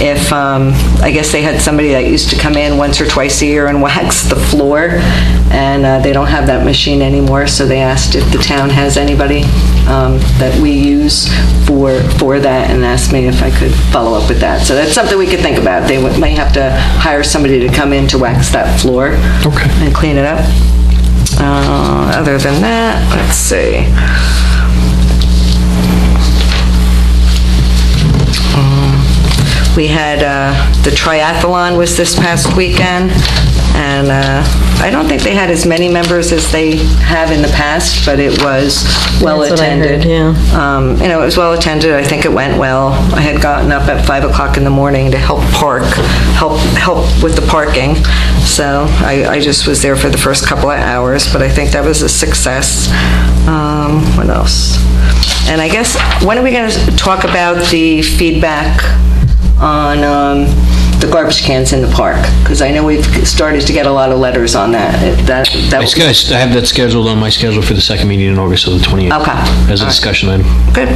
if, I guess they had somebody that used to come in once or twice a year and wax the floor, and they don't have that machine anymore, so they asked if the town has anybody that we use for that, and asked me if I could follow up with that. So that's something we could think about. They might have to hire somebody to come in to wax that floor and clean it up. Other than that, let's see. We had, the triathlon was this past weekend, and I don't think they had as many members as they have in the past, but it was well That's what I attended. heard, yeah. It was well attended. I think it went well. I had gotten up at 5 o'clock in the morning to help with the parking. So I just was there for the first couple of hours, but I think that was a success. What else? And I guess, when are we going to talk about the feedback on the garbage cans in the park? Because I know we've started to get a lot of letters on that. I have that scheduled on my schedule for the second meeting in August, so the 28th. Okay. As a discussion item. Good.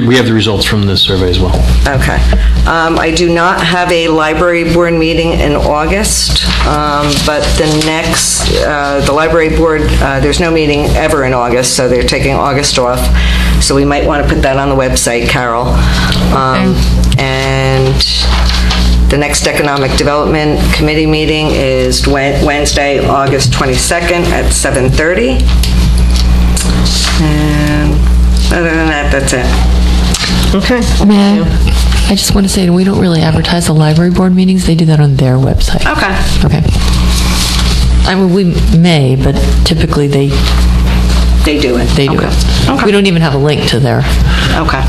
We have the results from this survey as well. Okay. I do not have a library board meeting in August, but the library board, there's no meeting ever in August, so they're taking August off. So we might want to put that on the website, Carol. And the next Economic Development Committee meeting is Wednesday, August 22nd at 7:30. And other than that, that's it. Okay. I just want to say, we don't really advertise the library board meetings. They do that on their website. Okay. I mean, we may, but typically they do it. They do it. Okay. We don't even have a link to their... Okay.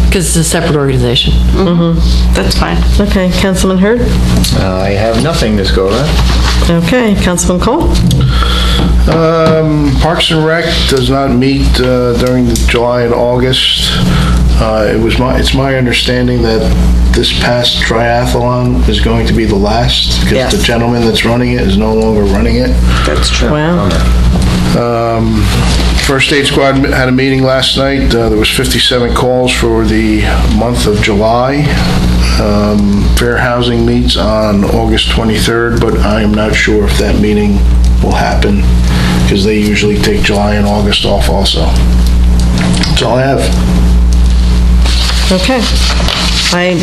Because it's a separate organization. That's fine. Okay, Councilman Hurd? I have nothing this go around. Okay, Councilman Cole? Parks and Rec does not meet during July and August. It's my understanding that this past triathlon is going to be the last, because the gentleman that's running it is no longer running it. That's true. Wow. First Aid Squad had a meeting last night. There was 57 calls for the month of July. Fair Housing meets on August 23rd, but I am not sure if that meeting will happen, because they usually take July and August off also. That's all I have. Okay.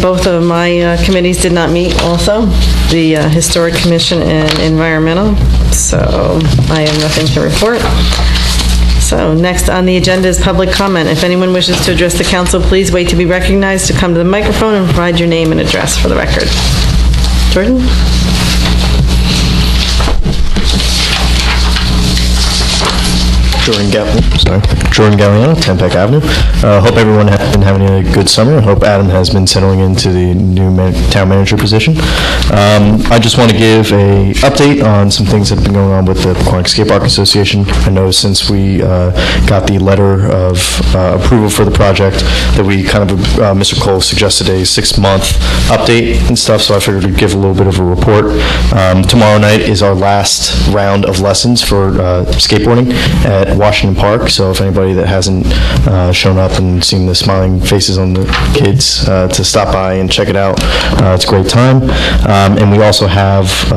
Both of my committees did not meet also, the Historic Commission and Environmental, so I have nothing to report. So next on the agenda is public comment. If anyone wishes to address the council, please wait to be recognized to come to the microphone and provide your name and address for the record. Jordan? Jordan Galliano, Tempeck Avenue. Hope everyone has been having a good summer. Hope Adam has been settling into the new town manager position. I just want to give a update on some things that have been going on with the Pequannock Skate Park Association. I know since we got the letter of approval for the project that we kind of, Mr. Cole suggested a 6-month update and stuff, so I figured we'd give a little bit of a report. Tomorrow night is our last round of lessons for skateboarding at Washington Park, so if anybody that hasn't shown up and seen the smiling faces on the kids to stop by and check it out, it's a great time. And we also have, 6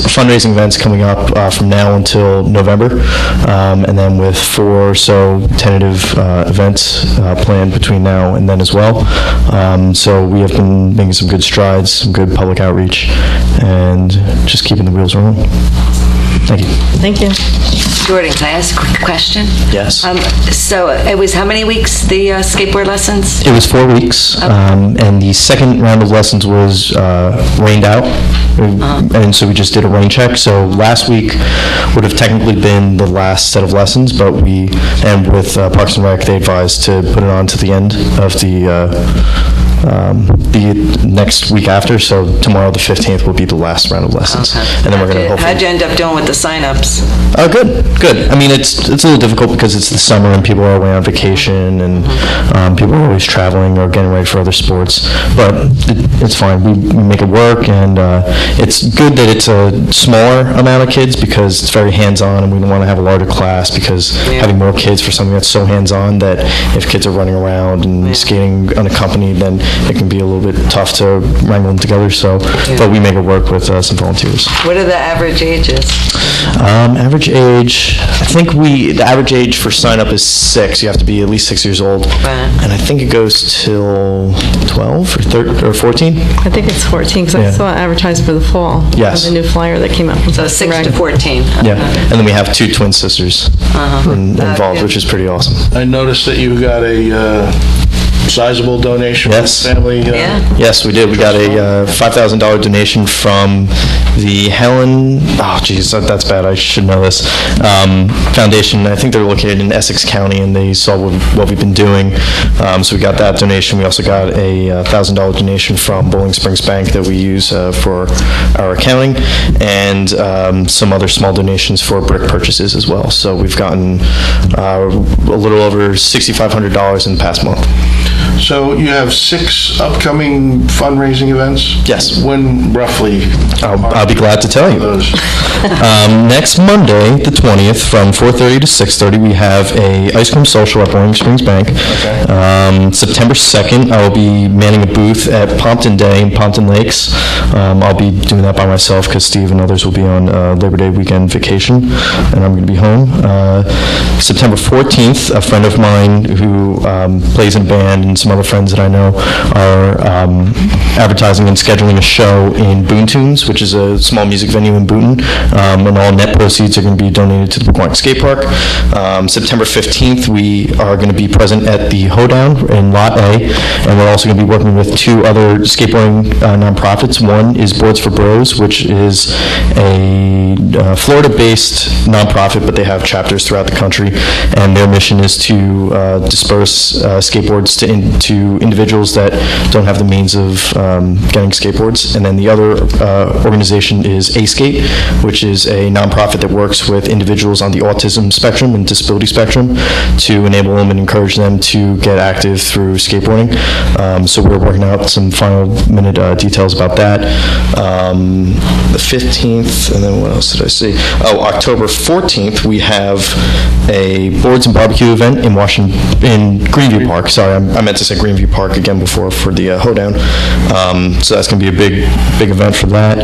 fundraising events coming up from now until November, and then with 4 or so tentative events planned between now and then as well. So we have been making some good strides, some good public outreach, and just keeping the wheels rolling. Thank you. Thank you. Jordan, can I ask a quick question? Yes. So it was how many weeks, the skateboard lessons? It was 4 weeks, and the second round of lessons was rained out, and so we just did a rain check. So last week would have technically been the last set of lessons, but with Parks and Rec, they advised to put it on to the end of the be next week after, so tomorrow, the 15th, will be the last round of lessons. And then we're going to hopefully... How'd you end up doing with the signups? Oh, good. I mean, it's a little difficult because it's the summer and people are away on vacation and people are always traveling or getting ready for other sports. But it's fine. We make it work, and it's good that it's a smaller amount of kids because it's very hands-on, and we don't want to have a larger class because having more kids for something that's so hands-on that if kids are running around and skating unaccompanied, then it can be a little bit tough to wrangle them together. So, but we make it work with some volunteers. What are the average ages? Average age, I think the average age for sign up is 6. You have to be at least 6 years old. And I think it goes till 12 or 14. I think it's 14 because I saw it advertised for the fall. Yes. The new flyer that came out. So 6 to 14. Yeah, and then we have 2 twin sisters involved, which is pretty awesome. I noticed that you got a sizable donation from the family. Yes, we did. We got a $5,000 donation from the Helen, that's bad, I should know this, foundation. I think they're located in Essex County, and they saw what we've been doing. So we got that donation. We also got a $1,000 donation from Bowling Springs Bank that we use for our accounting, and some other small donations for brick purchases as well. So we've gotten a little over $6,500 in the past month. So you have 6 upcoming fundraising events? Yes. When roughly? I'll be glad to tell you. Next Monday, the 20th, from 4:30 to 6:30, we have a ice cream social at Bowling Springs Bank. September 2nd, I will be manning a booth at Pompton Day in Pompton Lakes. I'll be doing that by myself because Steve and others will be on Labor Day weekend vacation, and I'm going to be home. September 14th, a friend of mine who plays in a band and some other friends that I know are advertising and scheduling a show in Boone Tunes, which is a small music venue in Boonton, and all net proceeds are going to be donated to the Pequannock Skate Park. September 15th, we are going to be present at the Hoedown in Lot A, and we're also going to be working with 2 other skateboarding nonprofits. One is Boards for Bros, which is a Florida-based nonprofit, but they have chapters throughout the country, and their mission is to disperse skateboards to individuals that don't have the means of getting skateboards. And then the other organization is A-Skate, which is a nonprofit that works with individuals on the autism spectrum and disability spectrum to enable them and encourage them to get active through skateboarding. So we're working out some final minute details about that. The 15th, and then what else did I see? October 14th, we have a boards and barbecue event in Greenview Park. Sorry, I meant to say Greenview Park again before for the Hoedown. So that's going to be a big event for that.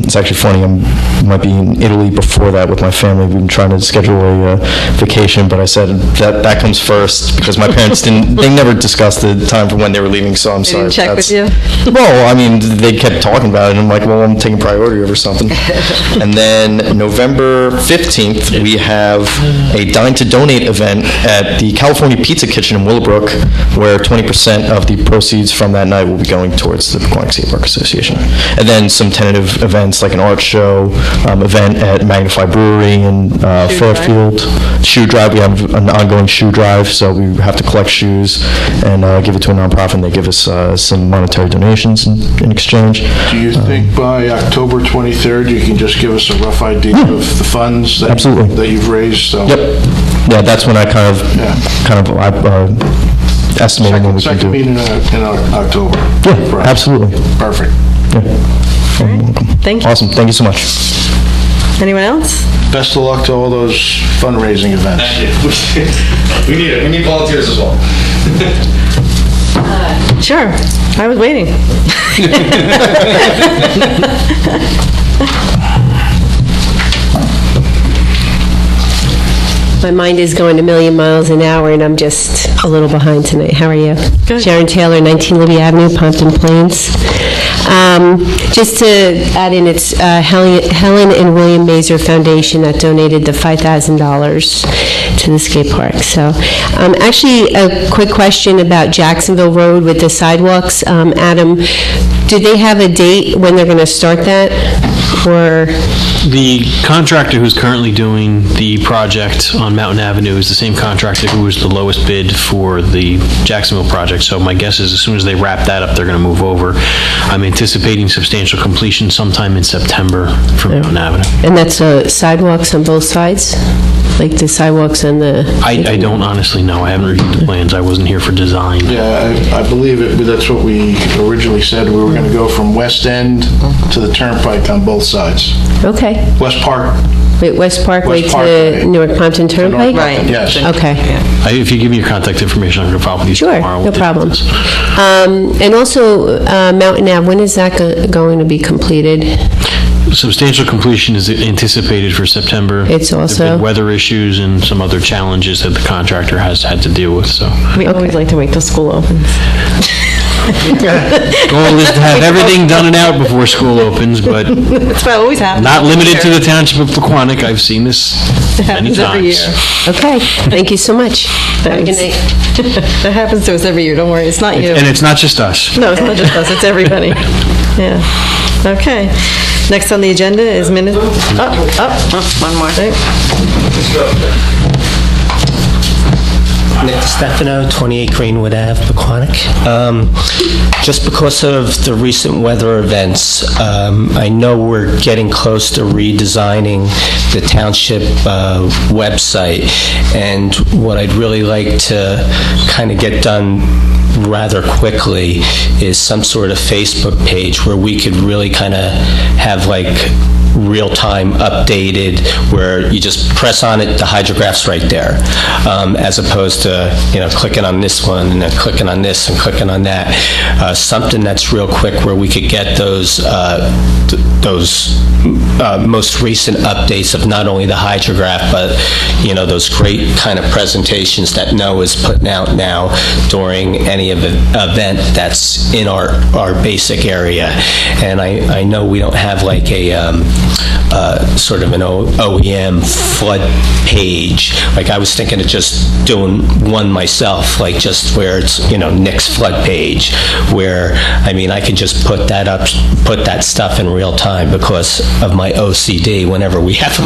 It's actually funny, I might be in Italy before that with my family. We've been trying to schedule a vacation, but I said that comes first because my parents they never discussed the time for when they were leaving, so I'm sorry. They didn't check with you? Well, I mean, they kept talking about it, and I'm like, well, I'm taking priority over something. And then November 15th, we have a Dine to Donate event at the California Pizza Kitchen in Willowbrook, where 20% of the proceeds from that night will be going towards the Pequannock Skate Park Association. And then some tentative events like an art show, event at Magnify Brewery in Fairfield. Shoe drive, we have an ongoing shoe drive, so we have to collect shoes and give it to a nonprofit, and they give us some monetary donations in exchange. Do you think by October 23rd you can just give us a rough idea of the funds that you've raised? So. Yep. Yeah, that's when I kind of estimating when we can do it. Second meeting in October. Yeah, absolutely. Perfect. Yeah. Thank you. Awesome. Thank you so much. Anyone else? Best of luck to all those fundraising events. Thank you. We need it. We need volunteers as well. Sure. I was waiting. My mind is going a million miles an hour, and I'm just a little behind tonight. How are you? Good. Sharon Taylor, 19 Libby Avenue, Pompton Plains. Just to add in, it's Helen and William Mazer Foundation that donated the $5,000 to the skate park. So, actually, a quick question about Jacksonville Road with the sidewalks. Adam, do they have a date when they're going to start that? or? The contractor who's currently doing the project on Mountain Avenue is the same contractor who was the lowest bid for the Jacksonville project. So my guess is as soon as they wrap that up, they're going to move over. I'm anticipating substantial completion sometime in September for Mountain Avenue. And that's sidewalks on both sides? Like the sidewalks and the... I don't honestly know. I haven't reviewed the plans. I wasn't here for design. Yeah, I believe that's what we originally said. We were going to go from West End to the Turnpike on both sides. Okay. West Park. Wait, West Parkway West to Parkway. Newark Compton Turnpike? Right. Yes. Okay. If you give me your contact information, I'm going to follow up with you tomorrow. Sure, no problem. And also, Mountain Ave, when is that going to be completed? Substantial completion is anticipated for September. It's also... There have been weather issues and some other challenges that the contractor has had to deal with, so. We always like to wait till school opens. Goal is to have everything done and out before school opens, but That's what always happens. not limited to the township of Pequannock. I've seen this many happens every times. year. Okay, thank you so much. Have a good Thanks. night. That happens to us every year, don't worry, it's not you. And it's not just us. No, it's not just us, it's everybody. Yeah. Okay. Next on the agenda is minutes. One more. Nick Stefano, 28 Greenwood Ave, Pequannock. Just because of the recent weather events, I know we're getting close to redesigning the township website, and what I'd really like to kind of get done rather quickly is some sort of Facebook page where we could really kind of have like real-time updated, where you just press on it, the hydrograph's right there, as opposed to, clicking on this one and then clicking on this and clicking on that. Something that's real quick where we could get those most recent updates of not only the hydrograph, but, those great kind of presentations that Noah's putting out now during any event that's in our basic area. And I know we don't have like a sort of an OEM flood page. Like I was thinking of just doing one myself, like just where it's, Nick's flood page, where, I could just put that up, put that stuff in real time because of my OCD. Whenever we have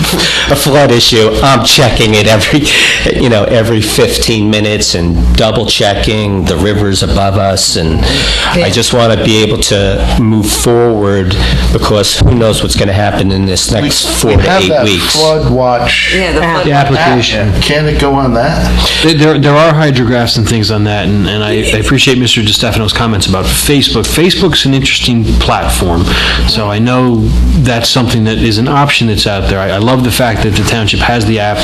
a flood issue, I'm checking it every 15 minutes and double checking the rivers above us. And I just want to be able to move forward because who knows what's going to happen in this next 4 to 8 weeks. Flood watch. Yeah, the flood The application. Can it go on that? There are hydrographs and things on that, and I appreciate Mr. DiStefano's comments about Facebook. Facebook's an interesting platform, so I know that's something that is an option that's out there. I love the fact that the township has the app.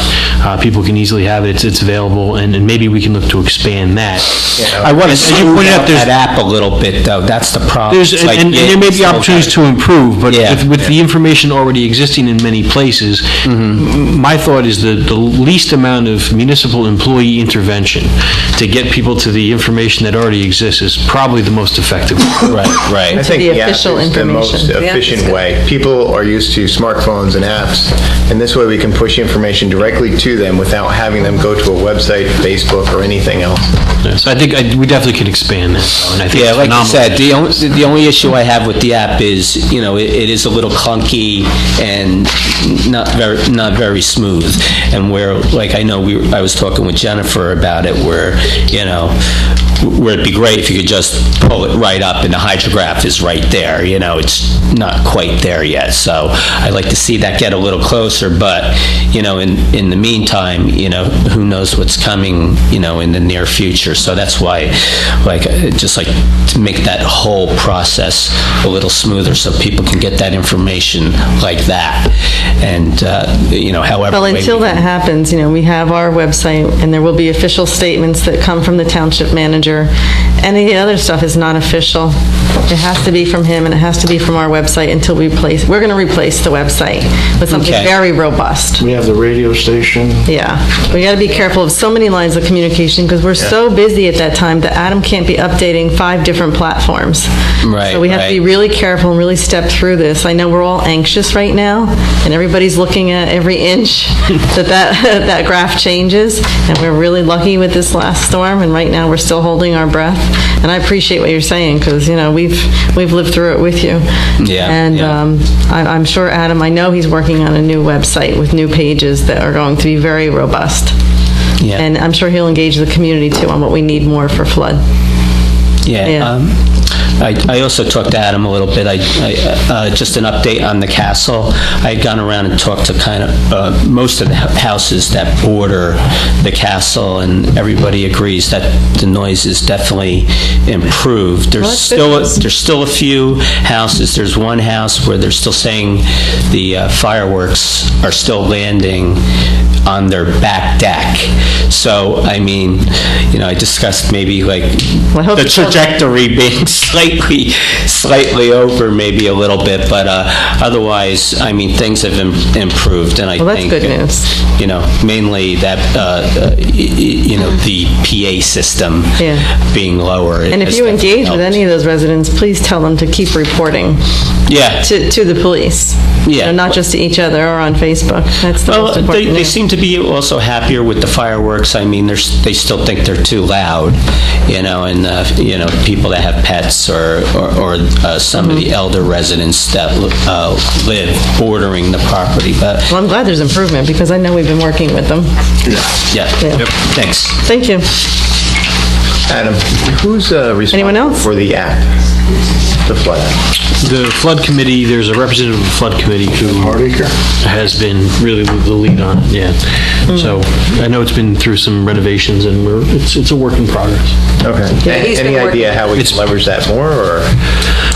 People can easily have it. It's available, and maybe we can look to expand that. I want to smooth out that app a little bit, though. That's the problem. And there may be opportunities to improve, but with the information already existing in many places, my thought is the least amount of municipal employee intervention to get people to the information that already exists is probably the most effective. Right. I think the app is the most efficient way. People are used to smartphones and apps, and this way we can push information directly to them without having them go to a website, Facebook, or anything else. So I think we definitely can expand that. And I think it's like you phenomenal. said, the only issue I have with the app is, it is a little clunky and not very smooth. And where, like, I know I was talking with Jennifer about it, where it'd be great if you could just pull it right up and the hydrograph is right there. It's not quite there yet. So I'd like to see that get a little closer. But, in the meantime, who knows what's coming, in the near future. So that's why, just like to make that whole process a little smoother so people can get that information like that. And, however. Well, until that happens, we have our website, and there will be official statements that come from the township manager. Any of the other stuff is not official. It has to be from him, and it has to be from our website until we're going to replace the website with something very robust. We have the radio station. Yeah. We got to be careful of so many lines of communication because we're so busy at that time that Adam can't be updating 5 different platforms. Right. So we have to be really careful and really step through this. I know we're all anxious right now, and everybody's looking at every inch that graph changes, and we're really lucky with this last storm, and right now we're still holding our breath. And I appreciate what you're saying, because, we've lived through it with you. Yeah, And yeah. I'm sure, Adam, I know he's working on a new website with new pages that are going to be very robust. Yeah. And I'm sure he'll engage the community, too, on what we need more for flood. Yeah. I also talked to Adam a little bit. Just an update on the castle. I had gone around and talked to kind of most of the houses that border the castle, and everybody agrees that the noise is definitely improved. There's still a few houses. There's one house where they're still saying the fireworks are still landing on their back deck. So, I mean, I discussed maybe like the trajectory being slightly over maybe a little bit, but otherwise, I mean, things have improved, and I think that's good news. Mainly that the PA system being lower. And if you engage with any of those residents, please tell them to keep reporting. Yeah. To the police. Yeah. Not just to each other or on Facebook. That's the most important they seem to be also happier with the fireworks. I mean, they still think they're too loud, and people that have pets or some of the elder residents that live bordering the property. But well, I'm glad there's improvement, because I know we've been working with them. Yeah. Yep. Thanks. Thank you. Adam, who's responsible for the act, the flood act? The flood committee, there's a representative of the flood committee who has been really the lead on it, yeah. So I know it's been through some renovations, and it's a work in progress. Okay. Any idea how we can leverage that more, or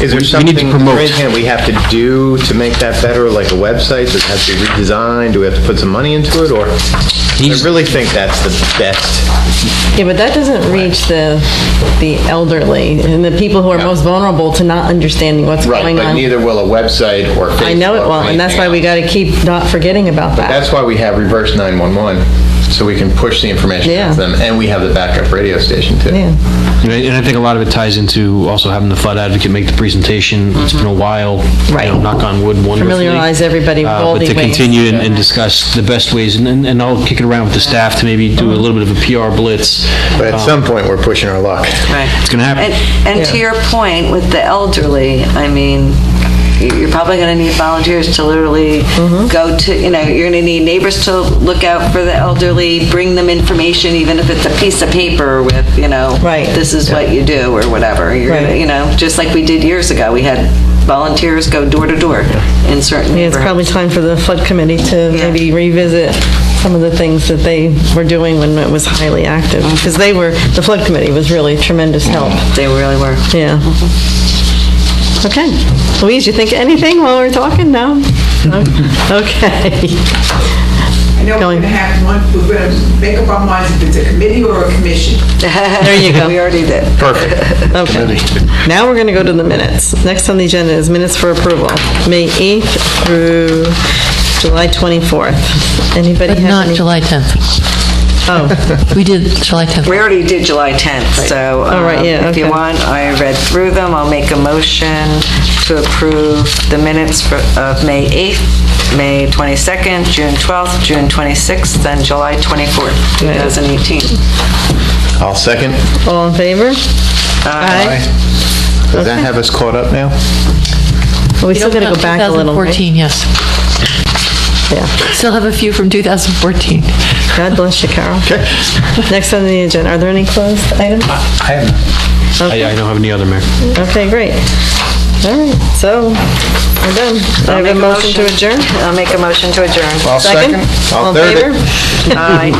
is there something that we have to do to make that better, like a website? Does it have to be redesigned? Do we have to put some money into it, or? I really think that's the best. Yeah, but that doesn't reach the elderly and the people who are most vulnerable to not understanding what's going on. But neither will a website or Facebook. I know it won't, and that's why we got to keep not forgetting about that. That's why we have reverse 911, so we can push the information out to them, and we have the backup radio station too. Yeah. And I think a lot of it ties into also having the flood advocate make the presentation. It's been a while, knock on wood, wonderfully. Familiarize everybody with all the ways. But to continue and discuss the best ways, and I'll kick it around with the staff to maybe do a little bit of a PR blitz. But at some point, we're pushing our luck. Right. It's going to happen. And to your point with the elderly, I mean, you're probably going to need volunteers to literally go to, you're going to need neighbors to look out for the elderly, bring them information, even if it's a piece of paper with, this is what you do or whatever. You're gonna, just like we did years ago, we had volunteers go door to door in certain neighborhoods. It's probably time for the flood committee to maybe revisit some of the things that they were doing when it was highly active, because the flood committee was really tremendous help. They really were. Yeah. Okay. Louise, you think of anything while we're talking? No? Okay. I know we're going to have we're going to make up our minds if it's a committee or a commission. There you go. We already did. Perfect. Okay. Now we're going to go to the minutes. Next on the agenda is minutes for approval, May 8th through July 24th. Anybody have Not any? July 10th. Oh. We did July 10th. We already did July 10th, so if you want, I read through them. I'll make a motion to approve the minutes of May 8th, May 22nd, June 12th, June 26th, and July 24th, 2018. I'll second. All in favor? Aye. Does that have us caught up now? Well, we still got to go back a little. 2014, yes. Yeah. Still have a few from 2014. God bless you, Carol. Okay. Next on the agenda, are there any closed items? I have none. I don't have any other, Mayor. Okay, great. All right, so we're done. I have a motion to adjourn. I'll make a motion to adjourn. I'll second. All in favor? Aye.